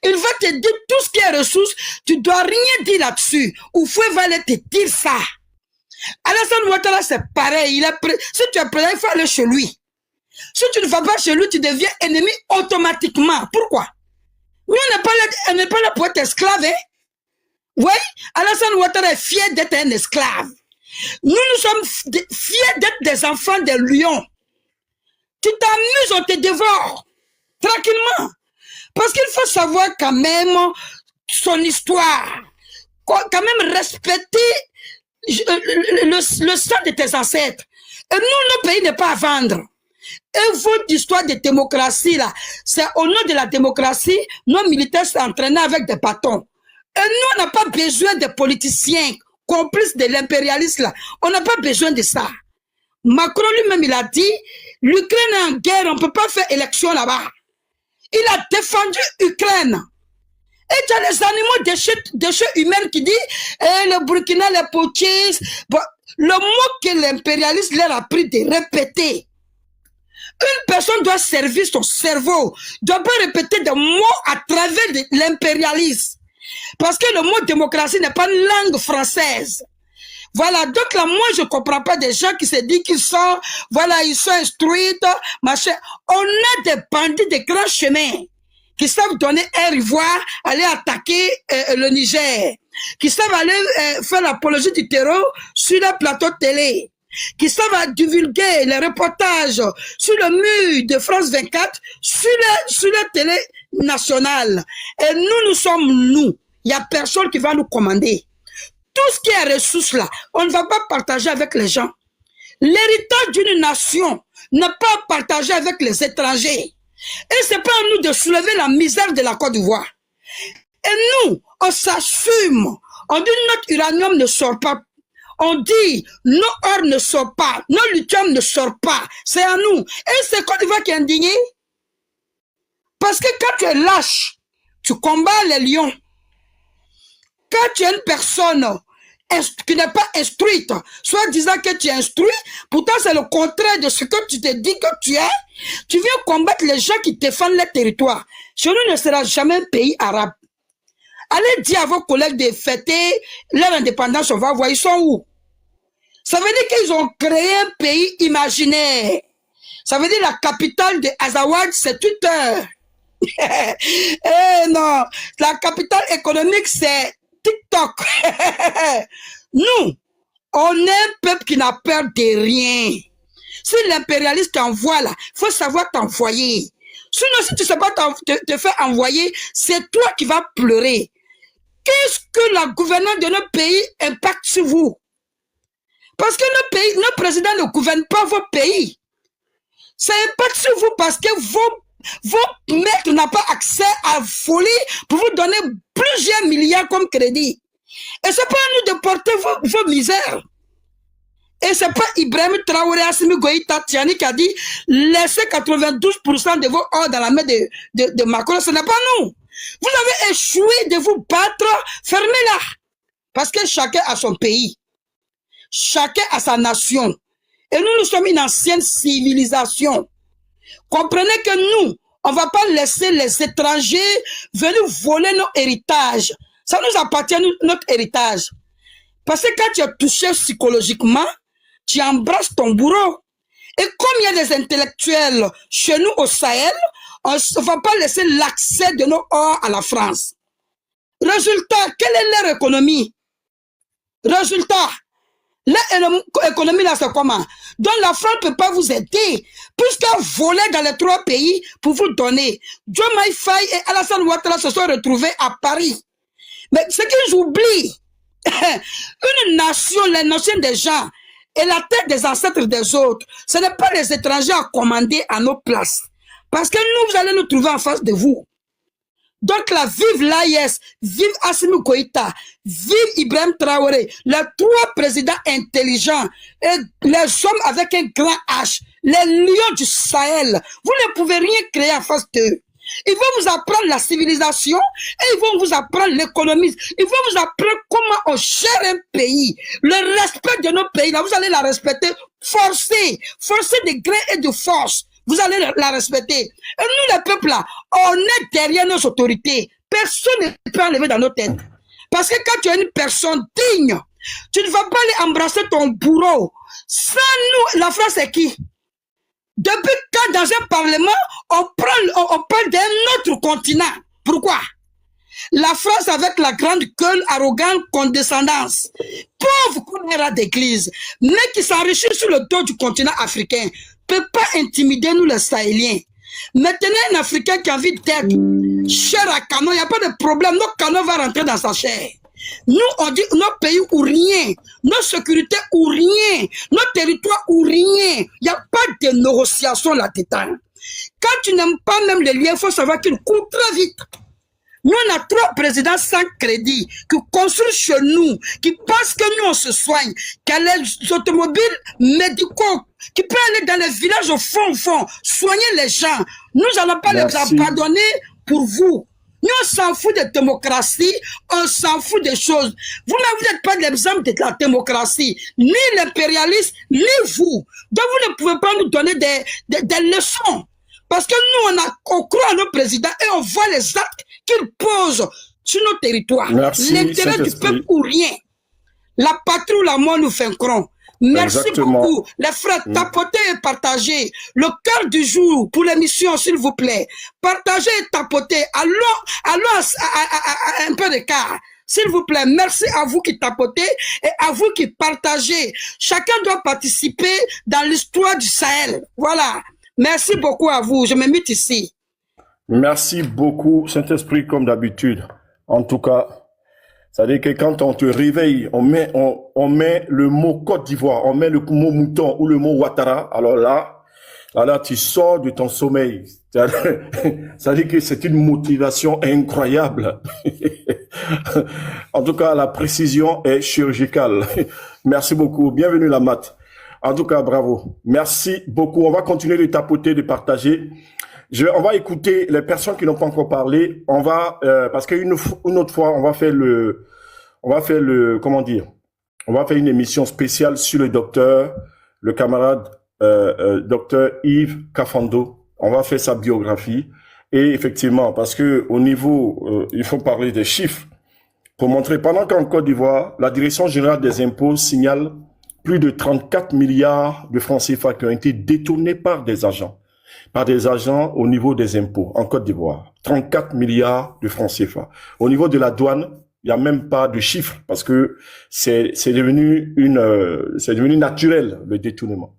S10: Il va te dire tout ce qui est ressources. Tu ne dois rien dire là-dessus. Oufoué va aller te dire ça. Alassane Ouattara, c'est pareil. Si tu es présent, il faut aller chez lui. Si tu ne vas pas chez lui, tu deviens ennemi automatiquement. Pourquoi? Oui, on n'est pas là pour être esclave. Hein? Oui, Alassane Ouattara est fier d'être un esclave. Nous sommes fiers d'être des enfants de lions. Tu t'amuses, on te dévore. Tranquillement. Parce qu'il faut savoir quand même son histoire. Quand même respecter le sang de tes ancêtres. Et nous, notre pays n'est pas à vendre. Et votre histoire de démocratie, là, c'est au nom de la démocratie, nos militaires s'entraînent avec des bâtons. Et nous, on n'a pas besoin de politiciens complices de l'impérialisme, là. On n'a pas besoin de ça. Macron lui-même, il a dit, l'Ukraine est en guerre, on ne peut pas faire élection là-bas. Il a défendu l'Ukraine. Et tu as les animaux déchets humains qui disent le Burkina, les putschistes. Bon, le mot que l'impérialiste leur a pris de répéter. Une personne doit servir son cerveau, doit pas répéter des mots à travers l'impérialisme. Parce que le mot démocratie n'est pas une langue française. Voilà, donc là, moi, je ne comprends pas des gens qui se disent qu'ils sont, voilà, ils sont instruits, machin. On a des bandits de grands chemins qui savent donner air ivoire, aller attaquer le Niger, qui savent aller faire l'apologie du terror sur le plateau de télé, qui savent divulguer les reportages sur le mur de France 24, sur la télé nationale. Et nous sommes nous. Il n'y a personne qui va nous commander. Tout ce qui est ressources là, on ne va pas partager avec les gens. L'héritage d'une nation n'est pas partagé avec les étrangers. Et c'est pas à nous de soulever la misère de la Côte d'Ivoire. Et nous, on s'assume. On dit notre uranium ne sort pas. On dit nos or ne sort pas. Nos lithium ne sort pas. C'est à nous. Et c'est Côte d'Ivoire qui est indigné. Parce que quand tu es lâche, tu combats les lions. Quand tu es une personne qui n'est pas instruite, soit disant que tu es instruit, pourtant c'est le contraire de ce que tu te dis que tu es, tu viens combattre les gens qui défendent les territoires. Chez nous ne sera jamais un pays arabe. Allez dire à vos collègues de fêter leur indépendance, on va voir, ils sont où? Ça veut dire qu'ils ont créé un pays imaginaire. Ça veut dire la capitale de Azawad, c'est Twitter. Eh non, la capitale économique, c'est TikTok. Nous, on est un peuple qui n'a peur de rien. Si l'impérialiste t'envoie là, il faut savoir t'envoyer. Sinon, si tu ne sais pas te faire envoyer, c'est toi qui vas pleurer. Qu'est-ce que la gouvernance de notre pays impacte sur vous? Parce que notre président ne gouverne pas vos pays. Ça impacte sur vous parce que vos maîtres n'ont pas accès à la folie pour vous donner plusieurs milliards comme crédit. Et c'est pas à nous de porter vos misères. Et c'est pas Ibrahim Traoré Assimi Goïta Tiani qui a dit laissez 92% de vos or dans la main de Macron. Ce n'est pas nous. Vous avez échoué de vous battre. Fermez-la. Parce que chacun a son pays. Chacun a sa nation. Et nous sommes une ancienne civilisation. Comprenez que nous, on ne va pas laisser les étrangers venir voler nos héritages. Ça nous appartient, notre héritage. Parce que quand tu es touché psychologiquement, tu embrasses ton bourreau. Et comme il y a des intellectuels chez nous au Sahel, on ne va pas laisser l'accès de nos or à la France. Résultat, quelle est leur économie? Résultat, L'économie là, c'est comment? Donc la France ne peut pas vous aider, puisqu'elle volait dans les 3 pays pour vous donner. Diomaye Faye et Alassane Ouattara se sont retrouvés à Paris. Mais ce qu'ils oublient, une nation, les nations des gens, et la tête des ancêtres des autres, ce n'est pas les étrangers à commander à nos places. Parce que nous, vous allez nous trouver en face de vous. Donc là, vive l'AIS, vive Assimi Goïta, vive Ibrahim Traoré, les 3 présidents intelligents et les hommes avec un grand H, les lions du Sahel. Vous ne pouvez rien créer en face d'eux. Ils vont vous apprendre la civilisation et ils vont vous apprendre l'économie. Ils vont vous apprendre comment on gère un pays. Le respect de nos pays, là, vous allez la respecter forcé de gré et de force. Vous allez la respecter. Et nous, les peuples là, on est derrière nos autorités. Personne ne peut enlever dans nos têtes. Parce que quand tu es une personne digne, tu ne vas pas aller embrasser ton bourreau. Sans nous, la France c'est qui? Depuis quand dans un parlement, on parle d'un autre continent. Pourquoi? La France avec la grande gueule, arrogante, condescendance. Pauvre connaîtra d'église, mais qui s'enrichit sur le dos du continent africain, peut pas intimider nous les Sahéliens. Maintenant, un Africain qui a envie d'être chair à canon, il n'y a pas de problème, nos canons vont rentrer dans sa chair. Nous, on dit nos pays ou rien, nos sécurités ou rien, nos territoires ou rien. Il n'y a pas de négociation là-dedans. Quand tu n'aimes pas même les liens, il faut savoir qu'ils courent très vite. Nous, on a 3 présidents sans crédit qui construisent chez nous, qui pensent que nous, on se soigne, qu'il y a les automobiles médicaux, qui peuvent aller dans les villages au fond, soigner les gens. Nous n'allons pas les abandonner pour vous. Nous, on s'en fout de démocratie, on s'en fout des choses. Vous-même, vous n'êtes pas l'exemple de la démocratie, ni l'impérialisme, ni vous. Donc, vous ne pouvez pas nous donner des leçons. Parce que nous, on croit à nos présidents et on voit les actes qu'ils posent sur nos territoires. L'intérêt du peuple ou rien. La patrie ou la mort nous vaincront. Merci beaucoup. Les frères, tapotez et partagez. Le cœur du jour pour l'émission, s'il vous plaît. Partagez et tapotez. Allons à un peu d'écart. S'il vous plaît, merci à vous qui tapotez et à vous qui partagez. Chacun doit participer dans l'histoire du Sahel. Voilà. Merci beaucoup à vous. Je me mets ici.
S1: Merci beaucoup, Saint-Esprit, comme d'habitude. En tout cas, ça veut dire que quand on te réveille, on met le mot Côte d'Ivoire, on met le mot mouton ou le mot Ouattara. Alors là, tu sors de ton sommeil. Ça veut dire que c'est une motivation incroyable. En tout cas, la précision est chirurgicale. Merci beaucoup. Bienvenue, la mat. En tout cas, bravo. Merci beaucoup. On va continuer de tapoter, de partager. On va écouter les personnes qui n'ont pas encore parlé. On va, parce qu'une autre fois, on va faire une émission spéciale sur le camarade, docteur Yves Kafando. On va faire sa biographie. Et effectivement, parce que au niveau, il faut parler des chiffres pour montrer, pendant qu'en Côte d'Ivoire, la Direction générale des impôts signale plus de 34 milliards de francs CFA qui ont été détournés par des agents au niveau des impôts en Côte d'Ivoire. 34 milliards de francs CFA. Au niveau de la douane, il n'y a même pas de chiffres parce que c'est devenu naturel, le détournement.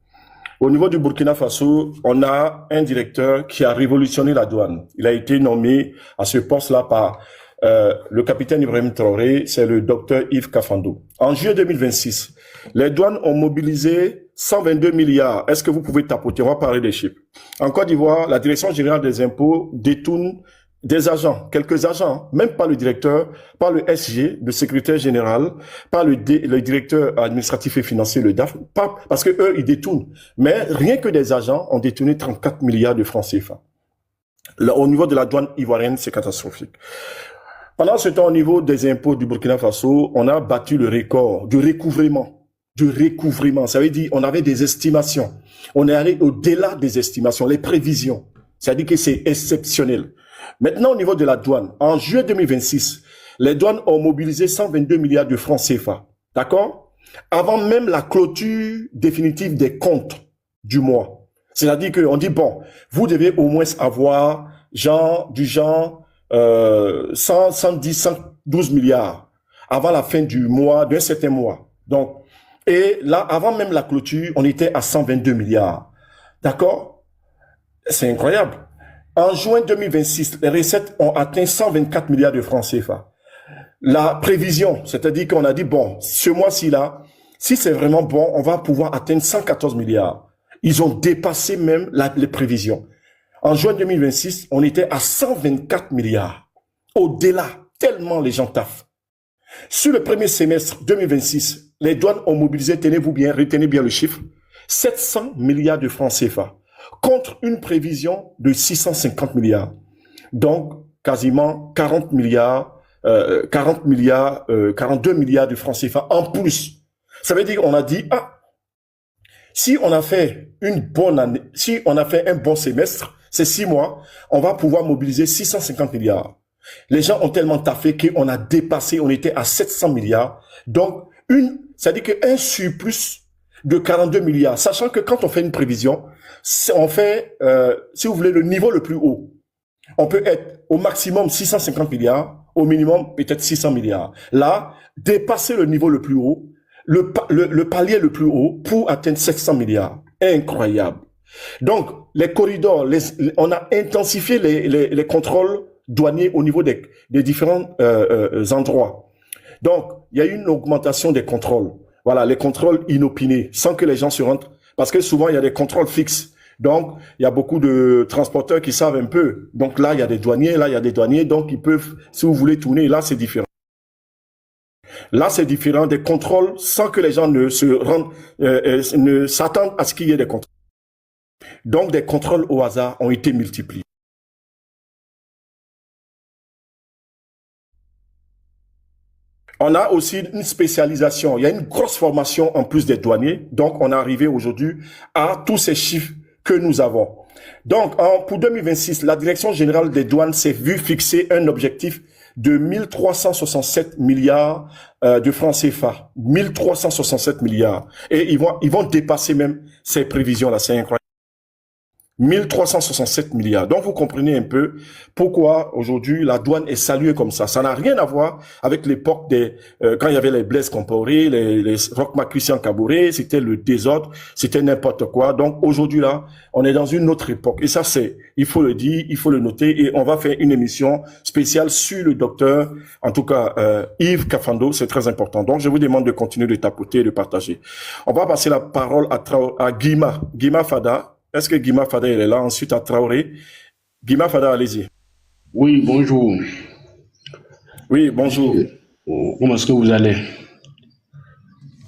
S1: Au niveau du Burkina Faso, on a un directeur qui a révolutionné la douane. Il a été nommé à ce poste-là par le capitaine Ibrahim Traoré, c'est le docteur Yves Kafando. En juillet 2026, les douanes ont mobilisé 122 milliards. Est-ce que vous pouvez tapoter? On va parler des chiffres. En Côte d'Ivoire, la Direction générale des impôts détourne des agents, quelques agents, même pas le directeur, pas le SG, le secrétaire général, pas le directeur administratif et financier, le DAF, pas, parce que eux, ils détournent. Mais rien que des agents ont détourné 34 milliards de francs CFA. Là, au niveau de la douane ivoirienne, c'est catastrophique. Pendant ce temps, au niveau des impôts du Burkina Faso, on a battu le record du recouvrement. Ça veut dire, on avait des estimations. On est allé au-delà des estimations, les prévisions. C'est-à-dire que c'est exceptionnel. Maintenant, au niveau de la douane, en juillet 2026, les douanes ont mobilisé 122 milliards de francs CFA. D'accord? Avant même la clôture définitive des comptes du mois. C'est-à-dire qu'on dit, bon, vous devez au moins avoir 110, 112 milliards avant la fin du mois, d'un certain mois. Donc, Et là, avant même la clôture, on était à 122 milliards. D'accord? C'est incroyable. En juin 2026, les recettes ont atteint 124 milliards de francs CFA. La prévision, c'est-à-dire qu'on a dit, bon, ce mois-ci là, si c'est vraiment bon, on va pouvoir atteindre 114 milliards. Ils ont dépassé même les prévisions. En juin 2026, on était à 124 milliards. Au-delà, tellement les gens taffent. Sur le premier semestre 2026, les douanes ont mobilisé, tenez-vous bien, retenez bien le chiffre, 700 milliards de francs CFA, contre une prévision de 650 milliards. Donc, quasiment 40 milliards, 42 milliards de francs CFA en plus. Ça veut dire qu'on a dit, ah, si on a fait une bonne année, si on a fait un bon semestre, c'est 6 mois, on va pouvoir mobiliser 650 milliards. Les gens ont tellement taffé qu'on a dépassé, on était à 700 milliards. Donc, ça dit qu'un surplus de 42 milliards, sachant que quand on fait une prévision, on fait, si vous voulez, le niveau le plus haut. On peut être au maximum 650 milliards, au minimum peut-être 600 milliards. Là, dépasser le niveau le plus haut, le palier le plus haut pour atteindre 700 milliards. Incroyable. Donc, les corridors, on a intensifié les contrôles douaniers au niveau des différents endroits. Donc, il y a eu une augmentation des contrôles. Voilà, les contrôles inopinés, sans que les gens se rentrent. Parce que souvent, il y a des contrôles fixes. Donc, il y a beaucoup de transporteurs qui savent un peu. Donc là, il y a des douaniers, là, il y a des douaniers. Donc, ils peuvent, si vous voulez tourner, là, c'est différent. Là, c'est différent des contrôles sans que les gens ne se rendent, ne s'attendent à ce qu'il y ait des contrôles. Donc, des contrôles au hasard ont été multipliés. On a aussi une spécialisation. Il y a une grosse formation en plus des douaniers. Donc, on est arrivé aujourd'hui à tous ces chiffres que nous avons. Donc, pour 2026, la Direction générale des douanes s'est vue fixer un objectif de 1367 milliards de francs CFA. 1367 milliards. Et ils vont dépasser même ces prévisions-là. C'est incroyable. 1367 milliards. Donc, vous comprenez un peu pourquoi aujourd'hui la douane est saluée comme ça. Ça n'a rien à voir avec l'époque des quand il y avait les Blaise Compaoré, les Roch-Marc Christian Kaboré, c'était le désordre, c'était n'importe quoi. Donc, aujourd'hui là, on est dans une autre époque. Et ça, il faut le dire, il faut le noter. Et on va faire une émission spéciale sur le docteur, en tout cas Yves Kafando, c'est très important. Donc, je vous demande de continuer de tapoter et de partager. On va passer la parole à Guima Fada. Est-ce que Guima Fada est là? Ensuite à Traoré. Guima Fada, allez-y.
S11: Oui, bonjour.
S1: Oui, bonjour.
S11: Comment est-ce que vous allez?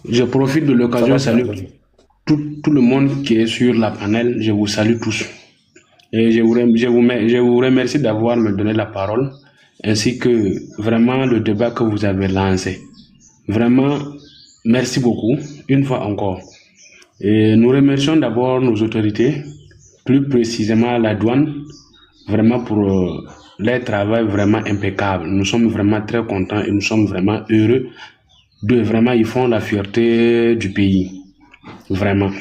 S11: Je profite de l'occasion de saluer tout le monde qui est sur la panel. Je vous salue tous. Et je vous remercie d'avoir me donné la parole, ainsi que vraiment le débat que vous avez lancé. Vraiment, merci beaucoup, une fois encore. Et nous remercions d'abord nos autorités, plus précisément la douane, vraiment pour leur travail vraiment impeccable. Nous sommes vraiment très contents et nous sommes vraiment heureux de vraiment, ils font la fierté du pays. Vraiment.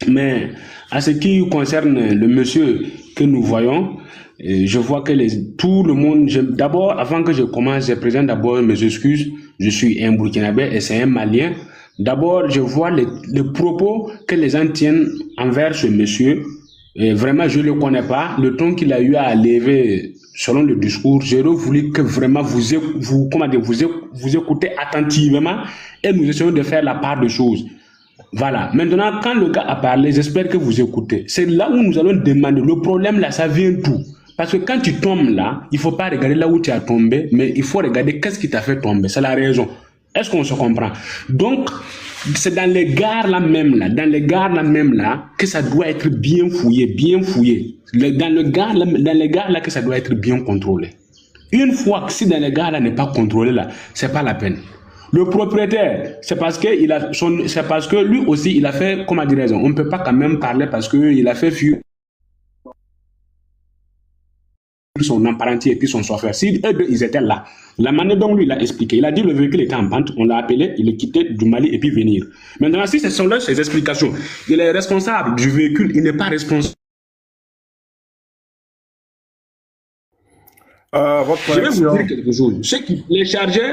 S11: Mais à ce qui concerne le monsieur que nous voyons, je vois que tout le monde, d'abord, avant que je commence, je présente d'abord mes excuses. Je suis un Burkinabé et c'est un Malien. D'abord, je vois les propos que les gens tiennent envers ce monsieur. Et vraiment, je ne le connais pas. Le ton qu'il a eu à lever selon le discours, j'aurais voulu que vraiment vous écoutez attentivement et nous essayons de faire la part des choses. Voilà. Maintenant, quand le gars a parlé, j'espère que vous écoutez. C'est là où nous allons demander. Le problème là, ça vient d'où? Parce que quand tu tombes là, il ne faut pas regarder là où tu as tombé, mais il faut regarder qu'est-ce qui t'a fait tomber. C'est la raison. Est-ce qu'on se comprend? Donc, c'est dans les gares là même là, que ça doit être bien fouillé. Dans les gares là que ça doit être bien contrôlé. Une fois que si dans les gares là n'est pas contrôlé là, c'est pas la peine. Le propriétaire, c'est parce que lui aussi il a fait, comment dirais-je, on ne peut pas quand même parler parce que il a fait fuir son apprenti et puis son chauffeur. Si eux deux, ils étaient là, la manière dont lui il a expliqué, il a dit le véhicule était en pente, on l'a appelé, il est quitté du Mali et puis venir. Maintenant, si ce sont là ses explications, il est responsable du véhicule, il n'est pas responsable. Je vais vous dire quelque chose. Les chargeurs